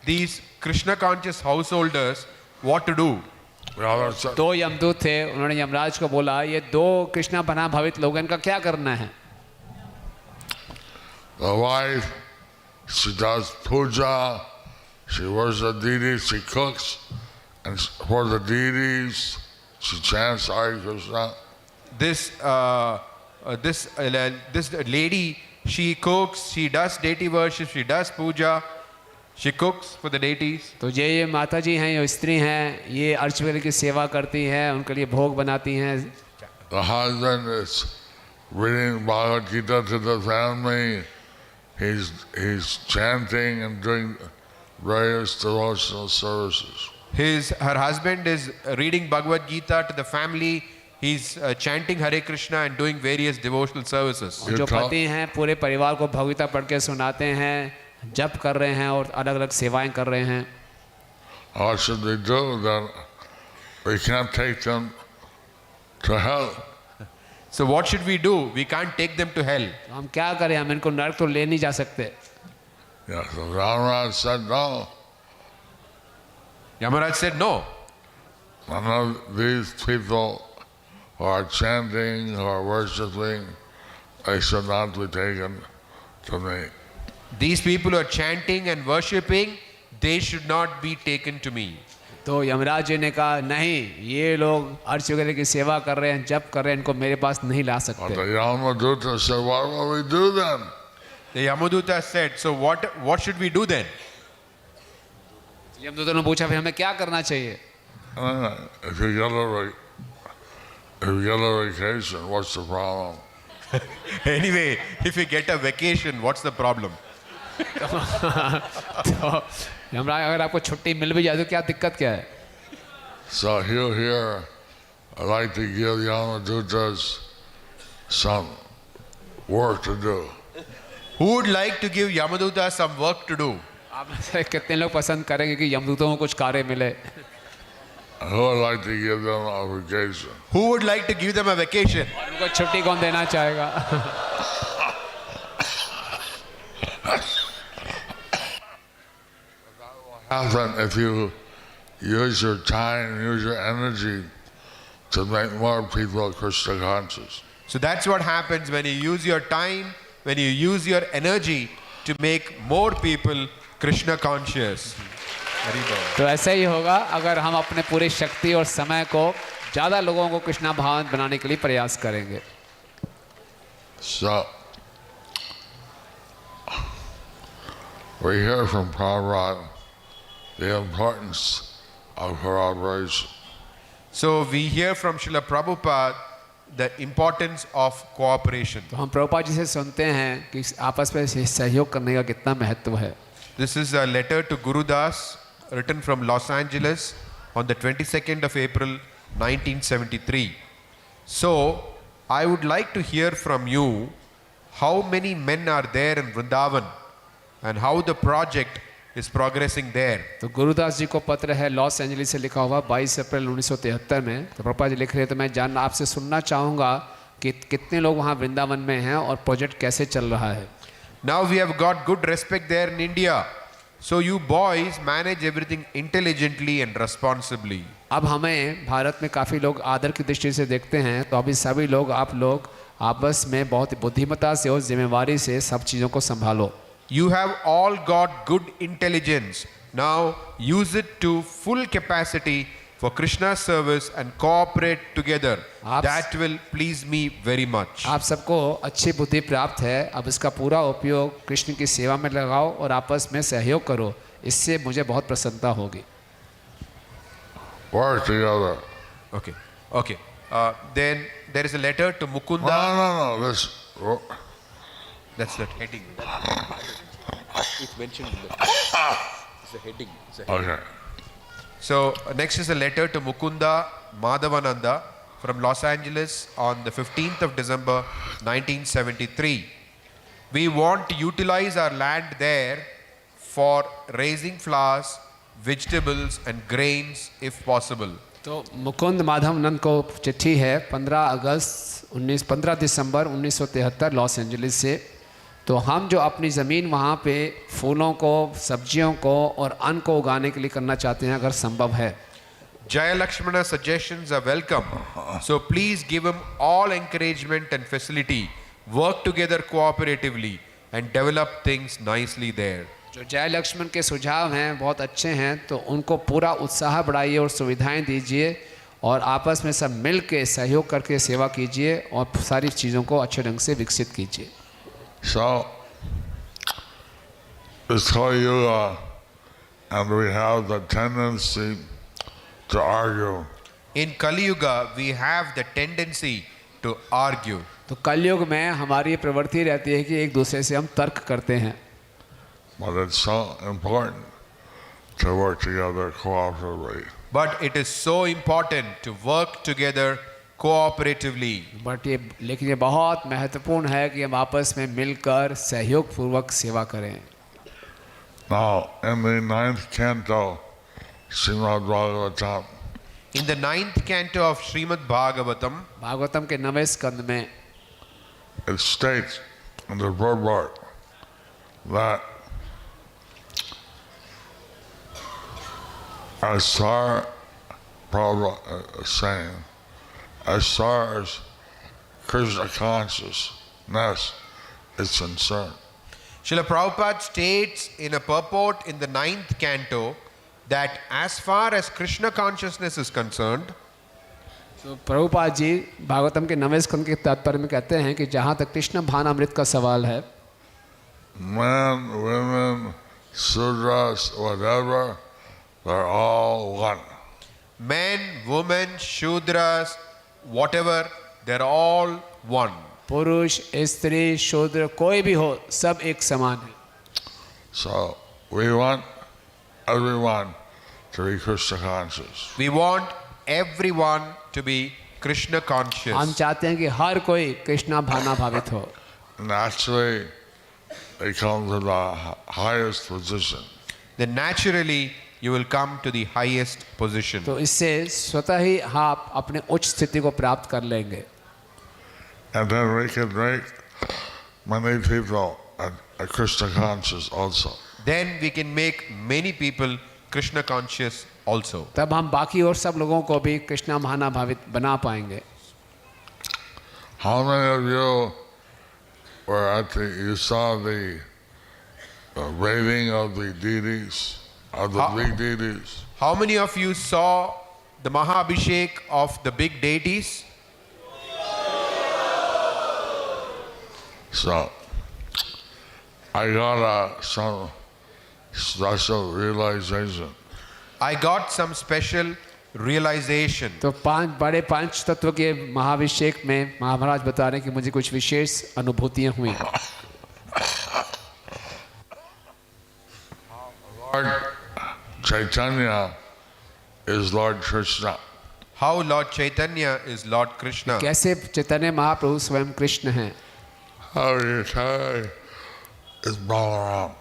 these Krishna conscious householders, what to do? दो यमदूत थे, उन्होंने यमराज को बोला ये दो कृष्ण भावनाभावित लोगों इनका क्या करना है. The wife, she does puja, she worships the deities, she cooks, and for the deities, she chants Hare Krishna. This lady, she cooks, she does deity worship, she does puja, she cooks for the deities. तो ये माता जी हैं, ये स्त्री हैं, ये अर्चवेल की सेवा करती हैं, उनके लिए भोग बनाती हैं. The husband is reading Bhagavad Gita to the family. He's chanting and doing various devotional services. Her husband is reading Bhagavad Gita to the family. He's chanting Hare Krishna and doing various devotional services. जो पति हैं पूरे परिवार को भगवता पढ़ के सुनाते हैं, जप कर रहे हैं और अलग अलग सेवाएं कर रहे हैं. What should we do then? We can't take them to hell. So what should we do? We can't take them to hell. तो हम क्या करें, हम इनको नरक तो ले नहीं जा सकते. Yeah, so Ramaraj said no. Yamaraj said no. None of these people who are chanting, who are worshipping, they should not be taken to me. These people who are chanting and worshipping, they should not be taken to me. तो यमराज जी ने कहा नहीं, ये लोग urge वगैरह की सेवा कर रहे हैं, जप कर रहे हैं, इनको मेरे पास नहीं ला But सकते. the Yamaduta said, what will we do then? The Yamaduta said, so what should we do then? यमदूतों ने पूछा फिर हमें क्या करना चाहिए. If you get a vacation, what's the problem? Anyway, if you get a vacation, what's the problem? तो यमराज अगर आपको छुट्टी मिल भी जाए तो क्या दिक्कत क्या है? So here, I'd like to give Yamadutas some work to do. Who would like to give Yamaduta some work to do? आप में से कितने लोग पसंद करेंगे कि यमदूतों को कुछ कार्य मिले? Who would like to give them a vacation? Who would like to give them a vacation? उनको छुट्टी कौन देना चाहेगा? Happen if you use your time, use your energy to make more people Krishna conscious. So that's what happens when you use your time, when you use your energy to make more people Krishna conscious. तो ऐसा ही होगा अगर हम अपने पूरी शक्ति और समय को ज़्यादा लोगों को कृष्णा भावना बनाने के लिए प्रयास करेंगे. So, we hear from Prabhupada the importance of cooperation. So we hear from Srila Prabhupada the importance of cooperation. तो हम प्रभुपाद जी से सुनते हैं कि आपस में सहयोग करने का कितना महत्व है. This is a letter to Guru Das written from Los Angeles on the 22nd of April 1973. So I would like to hear from you how many men are there in Vrindavan and how the project is progressing there. तो गुरुदास जी को पत्र है Los Angeles से लिखा हुआ 22 अप्रैल 1973 में. तो प्रभुपाद जी लिख रहे हैं तो मैं जानना आपसे सुनना चाहूँगा कि कितने लोग वहाँ वृंदावन में हैं और प्रोजेक्ट कैसे चल रहा है. Now we have got good respect there in India. So you boys manage everything intelligently and responsibly. अब हमें भारत में काफ़ी लोग आदर की दृष्टि से देखते हैं तो अभी सभी लोग आप लोग आपस में बहुत बुद्धिमत्ता से और जिम्मेवारी से सब चीज़ों को संभालो. You have all got good intelligence. Now use it to full capacity for Krishna's service and cooperate together. That will please me very much. आप सबको अच्छी बुद्धि प्राप्त है. अब इसका पूरा उपयोग कृष्ण की सेवा में लगाओ और आपस में सहयोग करो. इससे मुझे बहुत प्रसन्नता होगी. Work together. Okay. Okay. Then there is a letter to Mukunda. No. That's the heading. It's mentioned in the. It's a heading. It's a heading. Okay. So next is a letter to Mukunda Madhavananda from Los Angeles on the 15th of December 1973. We want to utilize our land there for raising flowers, vegetables and grains if possible. तो मुकुंद माधवानंद को चिट्ठी है 15 दिसंबर 1973 Los Angeles से. तो हम जो अपनी ज़मीन वहाँ पे फूलों को, सब्जियों को और अन्न को उगाने के लिए करना चाहते हैं अगर संभव है. Jaya Lakshmana suggestions are welcome. So please give him all encouragement and facility. Work together cooperatively and develop things nicely there. जो जय लक्ष्मण के सुझाव हैं बहुत अच्छे हैं तो उनको पूरा उत्साह बढ़ाइए और सुविधाएं दीजिए और आपस में सब मिल के सहयोग करके सेवा कीजिए और सारी चीज़ों को अच्छे ढंग से विकसित कीजिए. So, it's Kali Yuga, and we have the tendency to argue. In Kali Yuga, we have the tendency to argue. तो कलयुग में हमारी प्रवृत्ति रहती है कि एक दूसरे से हम तर्क करते हैं. But it's so important to work together cooperatively. But it is so important to work together cooperatively. लेकिन ये बहुत महत्वपूर्ण है कि हम आपस में मिलकर सहयोग पूर्वक सेवा करें. Now, in the 9th canto, Srimad Bhagavatam, In the 9th canto of Srimad Bhagavatam, Bhagavatam के 9वें स्कंद में it states in the purport that as far Prabhupada is saying, as far as Krishna consciousness is concerned, Srila Prabhupada states in a purport in the 9th canto that as far as Krishna consciousness is concerned, तो प्रभुपाद जी भागवतम के 9वें स्कंद के तात्पर्य में कहते हैं कि जहाँ तक कृष्ण भानामृत का सवाल है, men, women, sudras, whatever, they're all one. men, women, shudras, whatever, they're all one. पुरुष, स्त्री, शूद्र कोई भी हो सब एक समान है. So we want everyone to be Krishna conscious. We want everyone to be Krishna हम conscious. चाहते हैं कि हर कोई कृष्णा भावना भावित हो। Naturally, they come to the highest position. Then naturally you will come to the highest position. तो इससे स्वतः ही आप अपने उच्च स्थिति को प्राप्त कर लेंगे। And then we can make many people a Krishna conscious also. Then we can make many people Krishna conscious also. तब हम बाकी और सब लोगों को भी कृष्णा भावना भावित बना पाएंगे। How many of you were you saw the rating of the deities, of the big deities? How many of you saw the Mahabhishek of the big deities? So, I got some special realization. I got some special realization. तो बड़े पांच तत्व के महाभिषेक में महाराज बता रहे हैं कि मुझे कुछ विशेष अनुभूतियां हुई। Lord Chaitanya is Lord Krishna. How Lord Chaitanya is Lord Krishna. कैसे चैतन्य महाप्रभु स्वयं कृष्ण हैं। How Nitai is Balaram.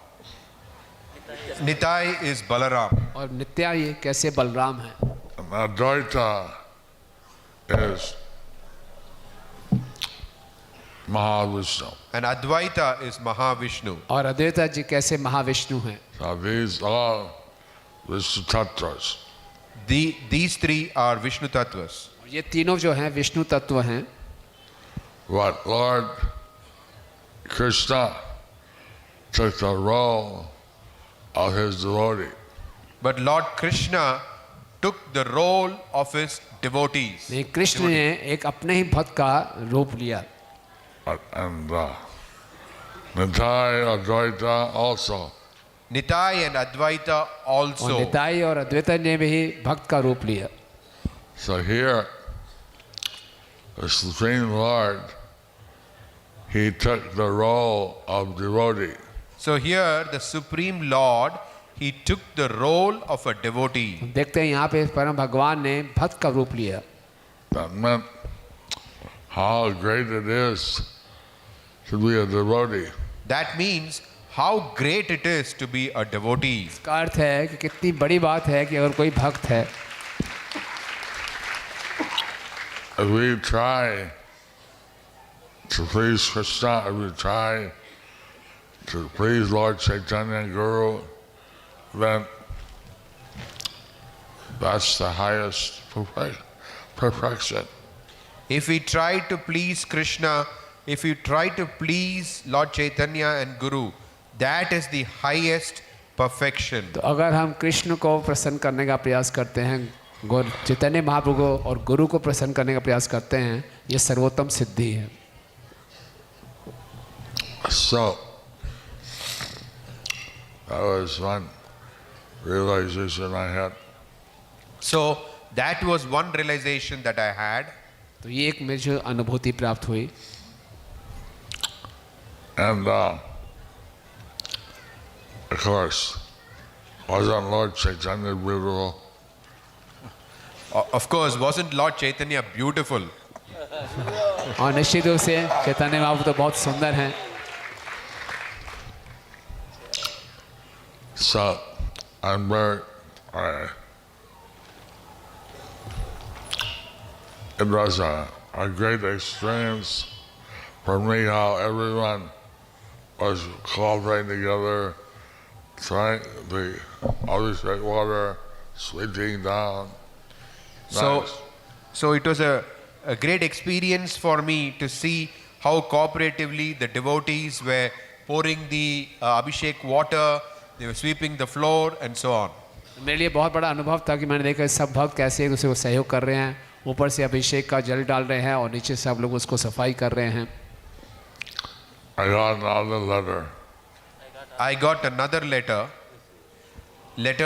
Nitai is Balaram. और नित्या ये कैसे बलराम है। And Advaita is Mahavishnu. And Advaita is Mahavishnu. और अद्वैता जी कैसे महाविष्णु हैं। So these are Vishnu Tattvas. These three are Vishnu Tattvas. ये तीनों जो हैं विष्णु तत्व हैं। But Lord Krishna took the role of his devotee. But Lord Krishna took the role of his devotees. नहीं, कृष्ण ने एक अपने ही भक्त का रूप लिया। And Nitai, Advaita also. Nitai and Advaita और also. निताई और अद्वैता ने भी भक्त का रूप लिया। So here, the Supreme Lord, he took the role of devotee. So here the Supreme Lord, he took the role of a devotee. हम देखते हैं यहाँ पे परम भगवान ने भक्त का रूप लिया। That meant how great it is to be a devotee. That means how great it is to be a devotee. इसका अर्थ है कि कितनी बड़ी बात है कि अगर कोई भक्त है। If we try to please Krishna, if we try to please Lord Chaitanya and Guru, then that's the highest perfection. If we try to please Krishna, if we try to please Lord Chaitanya and Guru, that is the highest perfection. तो अगर हम कृष्ण को प्रसन्न करने का प्रयास करते हैं, चैतन्य महाप्रभु को और गुरु को प्रसन्न करने का प्रयास करते हैं, ये सर्वोत्तम सिद्धि है। So, that was one realization I had. So that was one realization that I had. तो ये एक मुझे अनुभूति प्राप्त हुई। And of course, wasn't Lord Chaitanya beautiful? Of course, wasn't Lord Chaitanya beautiful? और निश्चित रूप से चैतन्य महाप्रभु तो बहुत सुंदर हैं। So, I'm very, it was a great experience for me how everyone was cooperating together, trying the Abhishek water, sweeping down. Nice. So it was a great experience for me to see how cooperatively the devotees were pouring the Abhishek water, they were sweeping the floor and so on. मेरे लिए बहुत बड़ा अनुभव था कि मैंने देखा सब भक्त कैसे एक दूसरे को सहयोग कर रहे हैं, ऊपर से अभिषेक का जल डाल रहे हैं और नीचे सब लोग उसको सफाई कर रहे हैं। I got another letter. I got another letter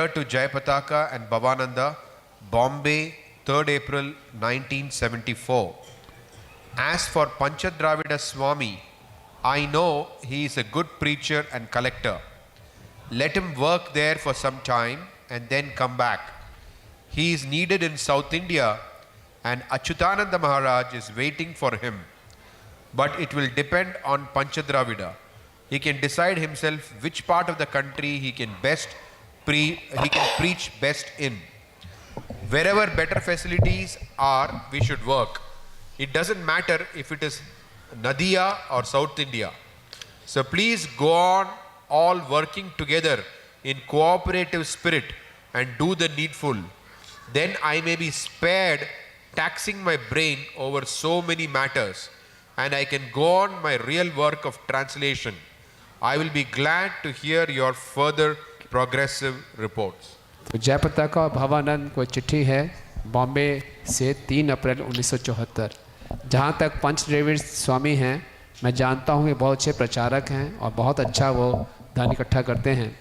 to Jayapataka and Bhavananda, Bombay, 3rd April 1974. As for Panchadravida Swami, I know he is a good preacher and collector. let him work there for some time and then come back. He is needed in South India and Achyutananda Maharaj is waiting for him. But it will depend on Panchadravida. He can decide himself which part of the country he can preach best in. Wherever better facilities are, we should work. It doesn't matter if it is Nadia or South India. So please go on all working together in cooperative spirit and do the needful. Then I may be spared taxing my brain over so many matters and I can go on my real work of translation. I will be glad to hear your further progressive reports. तो जयपताका और भवानंद को चिट्ठी है बॉम्बे से 3 अप्रैल 1974। जहाँ तक पंचद्रविड़ स्वामी हैं, मैं जानता हूँ कि बहुत अच्छे प्रचारक हैं और बहुत अच्छा वो धन इकट्ठा करते हैं,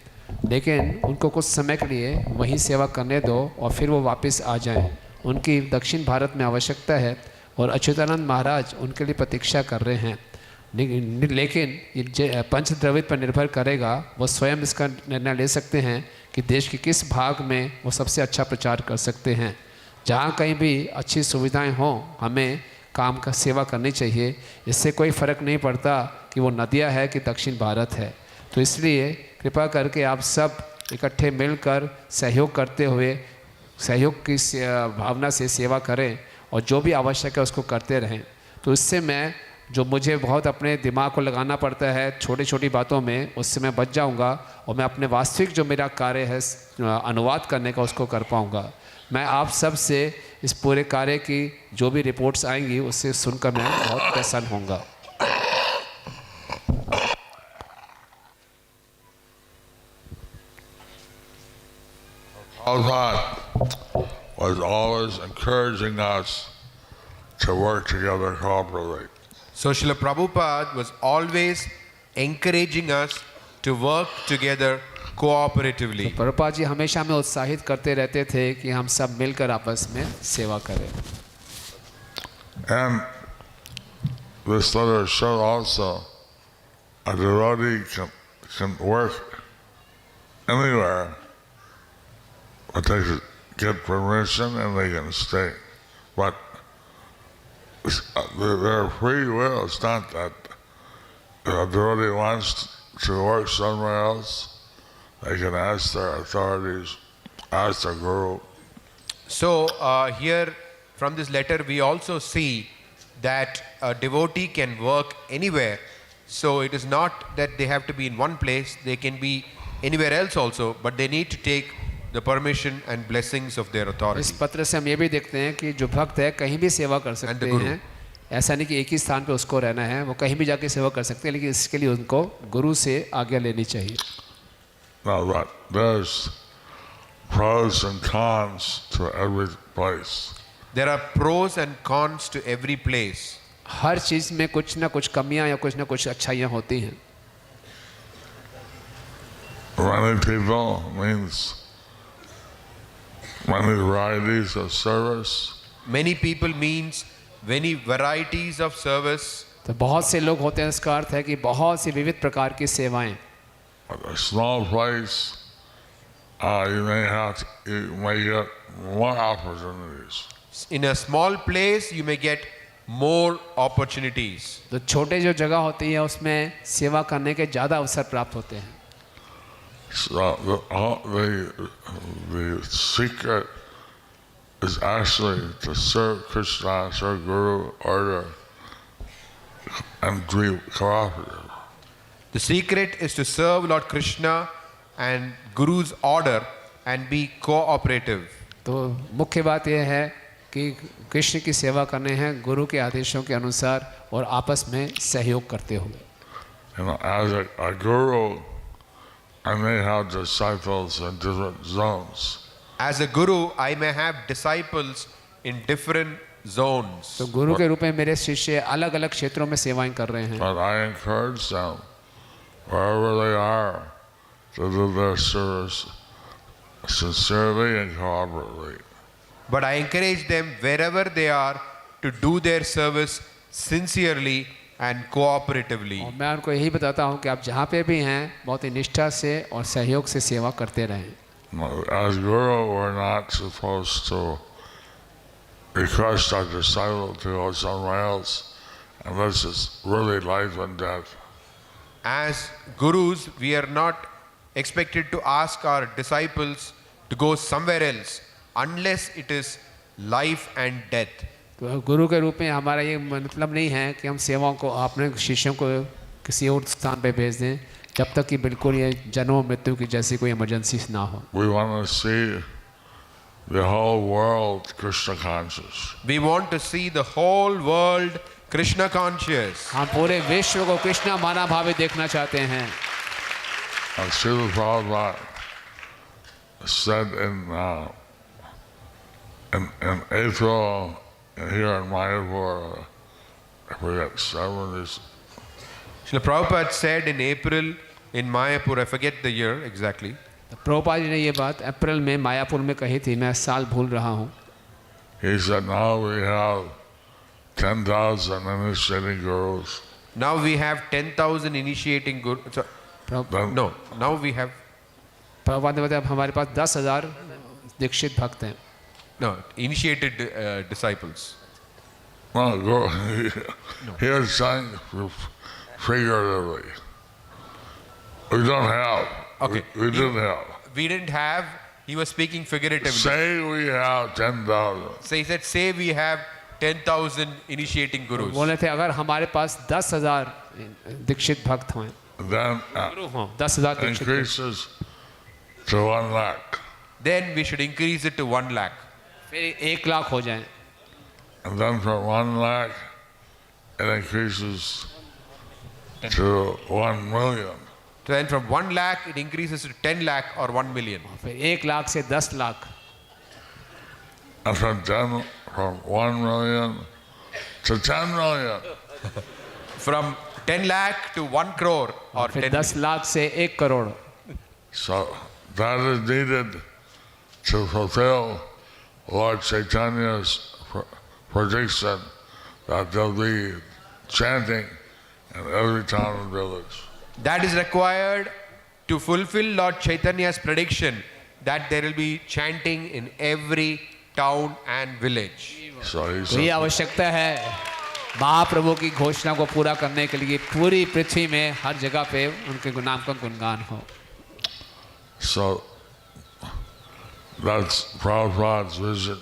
लेकिन उनको कुछ समय के लिए वहीं सेवा करने दो और फिर वो वापस आ जाएं। उनकी दक्षिण भारत में आवश्यकता है और अच्युतानंद महाराज उनके लिए प्रतीक्षा कर रहे हैं। लेकिन ये पंचद्रविड़ पर निर्भर करेगा, वो स्वयं इसका निर्णय ले सकते हैं कि देश के किस भाग में वो सबसे अच्छा प्रचार कर सकते हैं। जहाँ कहीं भी अच्छी सुविधाएं हों, हमें काम का सेवा करनी चाहिए। इससे कोई फ़र्क नहीं पड़ता कि वो नदिया है कि दक्षिण भारत है। तो इसलिए कृपा करके आप सब इकट्ठे मिलकर सहयोग करते हुए सहयोग की भावना से सेवा करें और जो भी आवश्यक है उसको करते रहें। तो इससे मैं जो मुझे बहुत अपने दिमाग को लगाना पड़ता है छोटी छोटी बातों में, उससे मैं बच जाऊंगा और मैं अपने वास्तविक जो मेरा कार्य है अनुवाद करने का उसको कर पाऊंगा। मैं आप सब से इस पूरे कार्य की जो भी रिपोर्ट्स आएंगी उससे सुनकर मैं बहुत प्रसन्न होऊंगा। Prabhupada was always encouraging us to work together cooperatively. So Srila Prabhupada was always encouraging us to work together cooperatively. Prabhupada ji हमेशा हमें उत्साहित करते रहते थे कि हम सब मिलकर आपस में सेवा करें। And this letter showed also a devotee can work anywhere, but they should get permission and they can stay. But their free will. It's not that if a devotee wants to work somewhere else, they can ask their authorities, ask their guru. So here from this letter we also see that a devotee can work anywhere. So it is not that they have to be in one place, they can be anywhere else also, but they need to take the permission and blessings of their authority. इस पत्र से हम ये भी देखते हैं कि जो भक्त है कहीं भी सेवा कर सकते हैं। ऐसा नहीं कि एक ही स्थान पे उसको रहना है, वो कहीं भी जाके सेवा कर सकते हैं, लेकिन इसके लिए उनको गुरु से आज्ञा लेनी चाहिए। Now that there's pros and cons to every place. There are pros and cons to every place. हर चीज़ में कुछ ना कुछ कमियां या कुछ ना कुछ अच्छाइयाँ होती हैं। Many people means many varieties of service. Many people means many varieties of service. तो बहुत से लोग होते हैं, इसका अर्थ है कि बहुत सी विविध प्रकार की सेवाएं। A small place, you may get more opportunities. In a small place you may get more opportunities. तो छोटे जो जगह होती है उसमें सेवा करने के ज़्यादा अवसर प्राप्त होते हैं। So the secret is actually to serve Krishna, serve Guru, order, and be cooperative. The secret is to serve Lord Krishna and Guru's order and be cooperative. तो मुख्य बात यह है कि कृष्ण की सेवा करने हैं गुरु के आदेशों के अनुसार और आपस में सहयोग करते हुए। As a guru, I may have disciples in different zones. As a guru, I may have disciples in different zones. तो गुरु के रूप में मेरे शिष्य अलग अलग क्षेत्रों में सेवाएं कर रहे हैं। But I encourage them wherever they are to do their service sincerely and cooperatively. But I encourage them wherever they are to do their service sincerely and cooperatively. और मैं उनको यही बताता हूँ कि आप जहाँ पे भी हैं बहुत ही निष्ठा से और सहयोग से सेवा करते रहें। As Guru, we're not supposed to request our disciple to go somewhere else unless it's really life and death. As gurus, we are not expected to ask our disciples to go somewhere else unless it is life and death. तो गुरु के रूप में हमारा ये मतलब नहीं है कि हम सेवाओं को अपने शिष्यों को किसी और स्थान पे भेज दें जब तक कि बिल्कुल ये जन्म मृत्यु की जैसी कोई इमरजेंसी ना हो। We want to see the whole world Krishna conscious. We want to see the whole world Krishna conscious. हम पूरे विश्व को कृष्णा माना भावे देखना चाहते हैं। And Srila Prabhupada said in April here in Mayapur, I forget, 70s. Srila Prabhupada said in April in Mayapur, I forget the year exactly. तो प्रभुपाद जी ने ये बात अप्रैल में मायापुर में कही थी, मैं साल भूल रहा हूँ। He said, now we have 10,000 initiating gurus. Now we have 10,000 initiating gurus. No, now we have Prabhupada ने बताया हमारे पास 10,000 दीक्षित भक्त हैं। no initiated disciples. Well, go, he was saying figuratively. We don't have. Okay. We didn't have. We didn't have. He was speaking figuratively. Say we have 10,000. So he said, say we have 10,000 initiating gurus. बोले थे अगर हमारे पास 10,000 दीक्षित भक्त हों, Then गुरु हों, 10,000 Dixit, increases to 1 lakh. Then we should increase it to 1 lakh. फिर 1 लाख हो जाएं, And then from 1 lakh, it increases to 1 million. So then from 1 lakh, it increases to 10 lakh or 1 million. फिर 1 लाख से 10 lakh, And from 1 million to 10 million. From 10 lakh to 1 crore or फिर 10 10 लाख से 1 crore. So that is needed to fulfill Lord Chaitanya's prediction that there'll be chanting in every town and village. That is required to fulfill Lord Chaitanya's prediction that there will be chanting in every town and village. So he तो ये said, आवश्यकता है महाप्रभु की घोषणा को पूरा करने के लिए पूरी पृथ्वी में हर जगह पे उनके नाम का गुणगान हो। so that's Prabhupada's vision.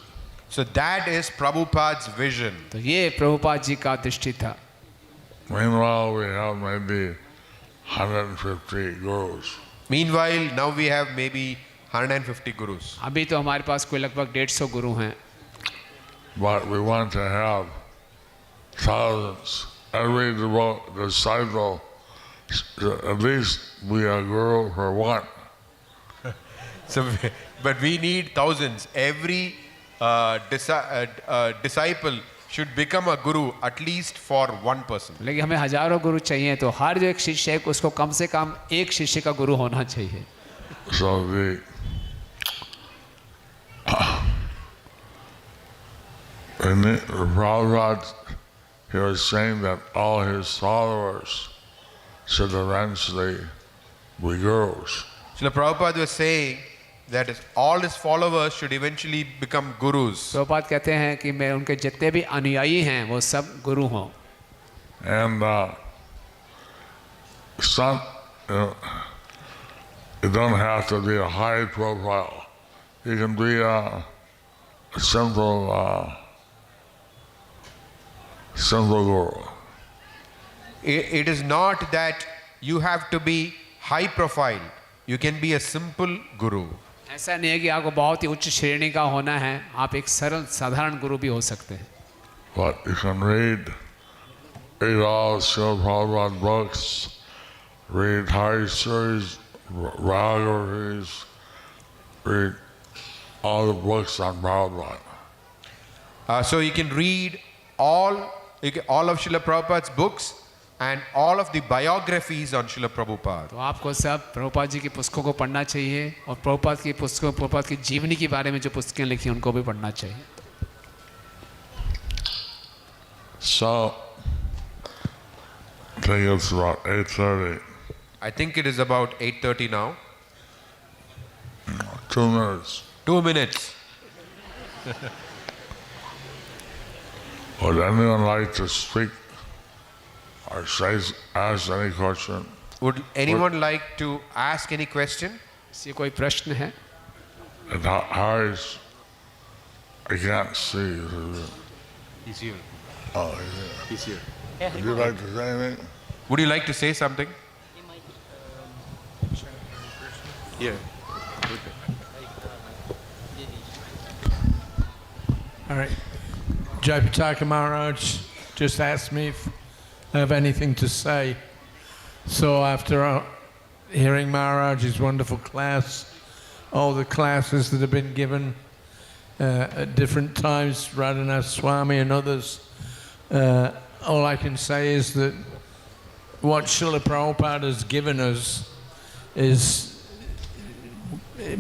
So that is Prabhupada's vision. तो ये प्रभुपाद जी का दृष्टि था। Meanwhile, we have maybe 150 gurus. Meanwhile, now we have maybe 150 gurus. अभी तो हमारे पास कोई लगभग 150 गुरु हैं, But we want to have thousands. Every disciple, at least be a guru for one. So, but we need thousands. Every disciple should become a guru at least for one person. लेकिन हमें हजारों गुरु चाहिए, तो हर जो एक शिष्य है उसको कम से कम एक शिष्य का गुरु होना चाहिए। So the Prabhupada, he was saying that all his followers should eventually be gurus. Srila Prabhupada was saying that all his followers should eventually become gurus. Prabhupada कहते हैं कि मैं उनके जितने भी अनुयायी हैं वो सब गुरु हों। And some, you don't have to be a high profile. You can be a simple guru. It is not that you have to be high profile. You can be a simple guru. ऐसा नहीं है कि आपको बहुत ही उच्च श्रेणी का होना है, आप एक सरल साधारण गुरु भी हो सकते हैं। But you can read all Srila Prabhupada books, read high stories, biographies, read all the books on Prabhupada. So you can read all of Srila Prabhupada's books and all of the biographies on Srila Prabhupada. तो आपको सब प्रभुपाद जी की पुस्तकों को पढ़ना चाहिए और प्रभुपाद की पुस्तकों, प्रभुपाद की जीवनी के बारे में जो पुस्तकें लिखी हैं उनको भी पढ़ना चाहिए। So think it's about 8:30. I think it is about 8:30 now. 2 minutes. 2 minutes. Would anyone like to speak or say, ask any question? Would anyone like to ask any question? किसी कोई प्रश्न है? And how is, I can't see. He's here. Oh, He's here. yeah. Would you like to say anything? Would you like to say something? Yeah. All right. Jayapataka Maharaj just asked me if I have anything to say. So after hearing Maharaj's wonderful class, all the classes that have been given at different times, Sravana Swami and others, all I can say is that what Srila Prabhupada has given us is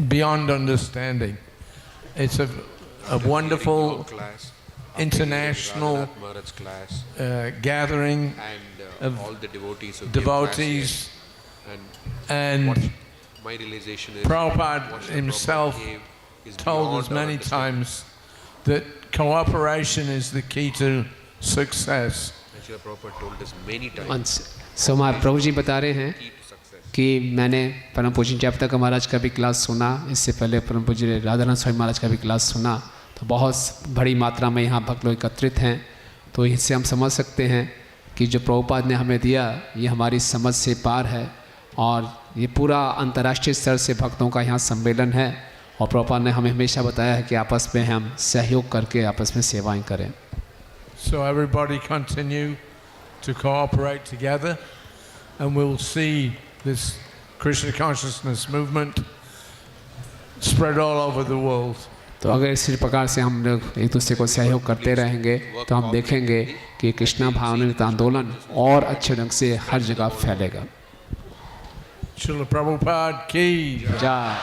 beyond understanding. It's a wonderful Class. international Maharaj's class. gathering And of all the devotees who devotees, gave and what my realization is Prabhupada what Srila himself Prabhupada gave is told beyond us our many understanding. times that cooperation is the key to success. And Srila Prabhupada told us many times. once so प्रभु जी बता रहे हैं Key to success. कि मैंने परम पूज्य जयपताका महाराज का भी class सुना, इससे पहले परम पूज्य राधानाथ स्वामी महाराज का भी क्लास सुना, तो बहुत बड़ी मात्रा में यहाँ भक्त लोग एकत्रित हैं। तो इससे हम समझ सकते हैं कि जो प्रभुपाद ने हमें दिया ये हमारी समझ से पार है, और ये पूरा अंतर्राष्ट्रीय स्तर से भक्तों का यहाँ सम्मेलन है, और प्रभुपाद ने हमें हमेशा बताया है कि आपस में हम सहयोग करके आपस में सेवाएं करें। So everybody continue to cooperate together, and we'll see this Krishna consciousness movement spread all over the world. तो अगर इसी प्रकार से हम लोग एक दूसरे को सहयोग करते रहेंगे तो हम देखेंगे कि कृष्णा भावनामृत आंदोलन और अच्छे ढंग से हर जगह फैलेगा। Srila Prabhupada ki. जय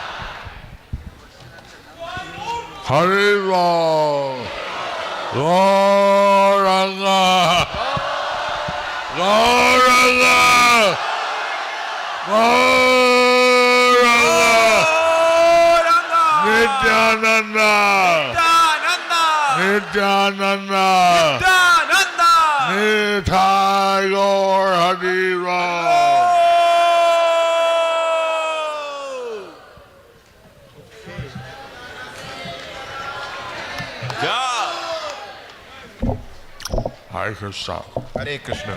Haribol! Gauranga! Gauranga! Gauranga! Nityananda! Nityananda! Nitai Gaur Haribol! Hare Krishna. Hare Krishna.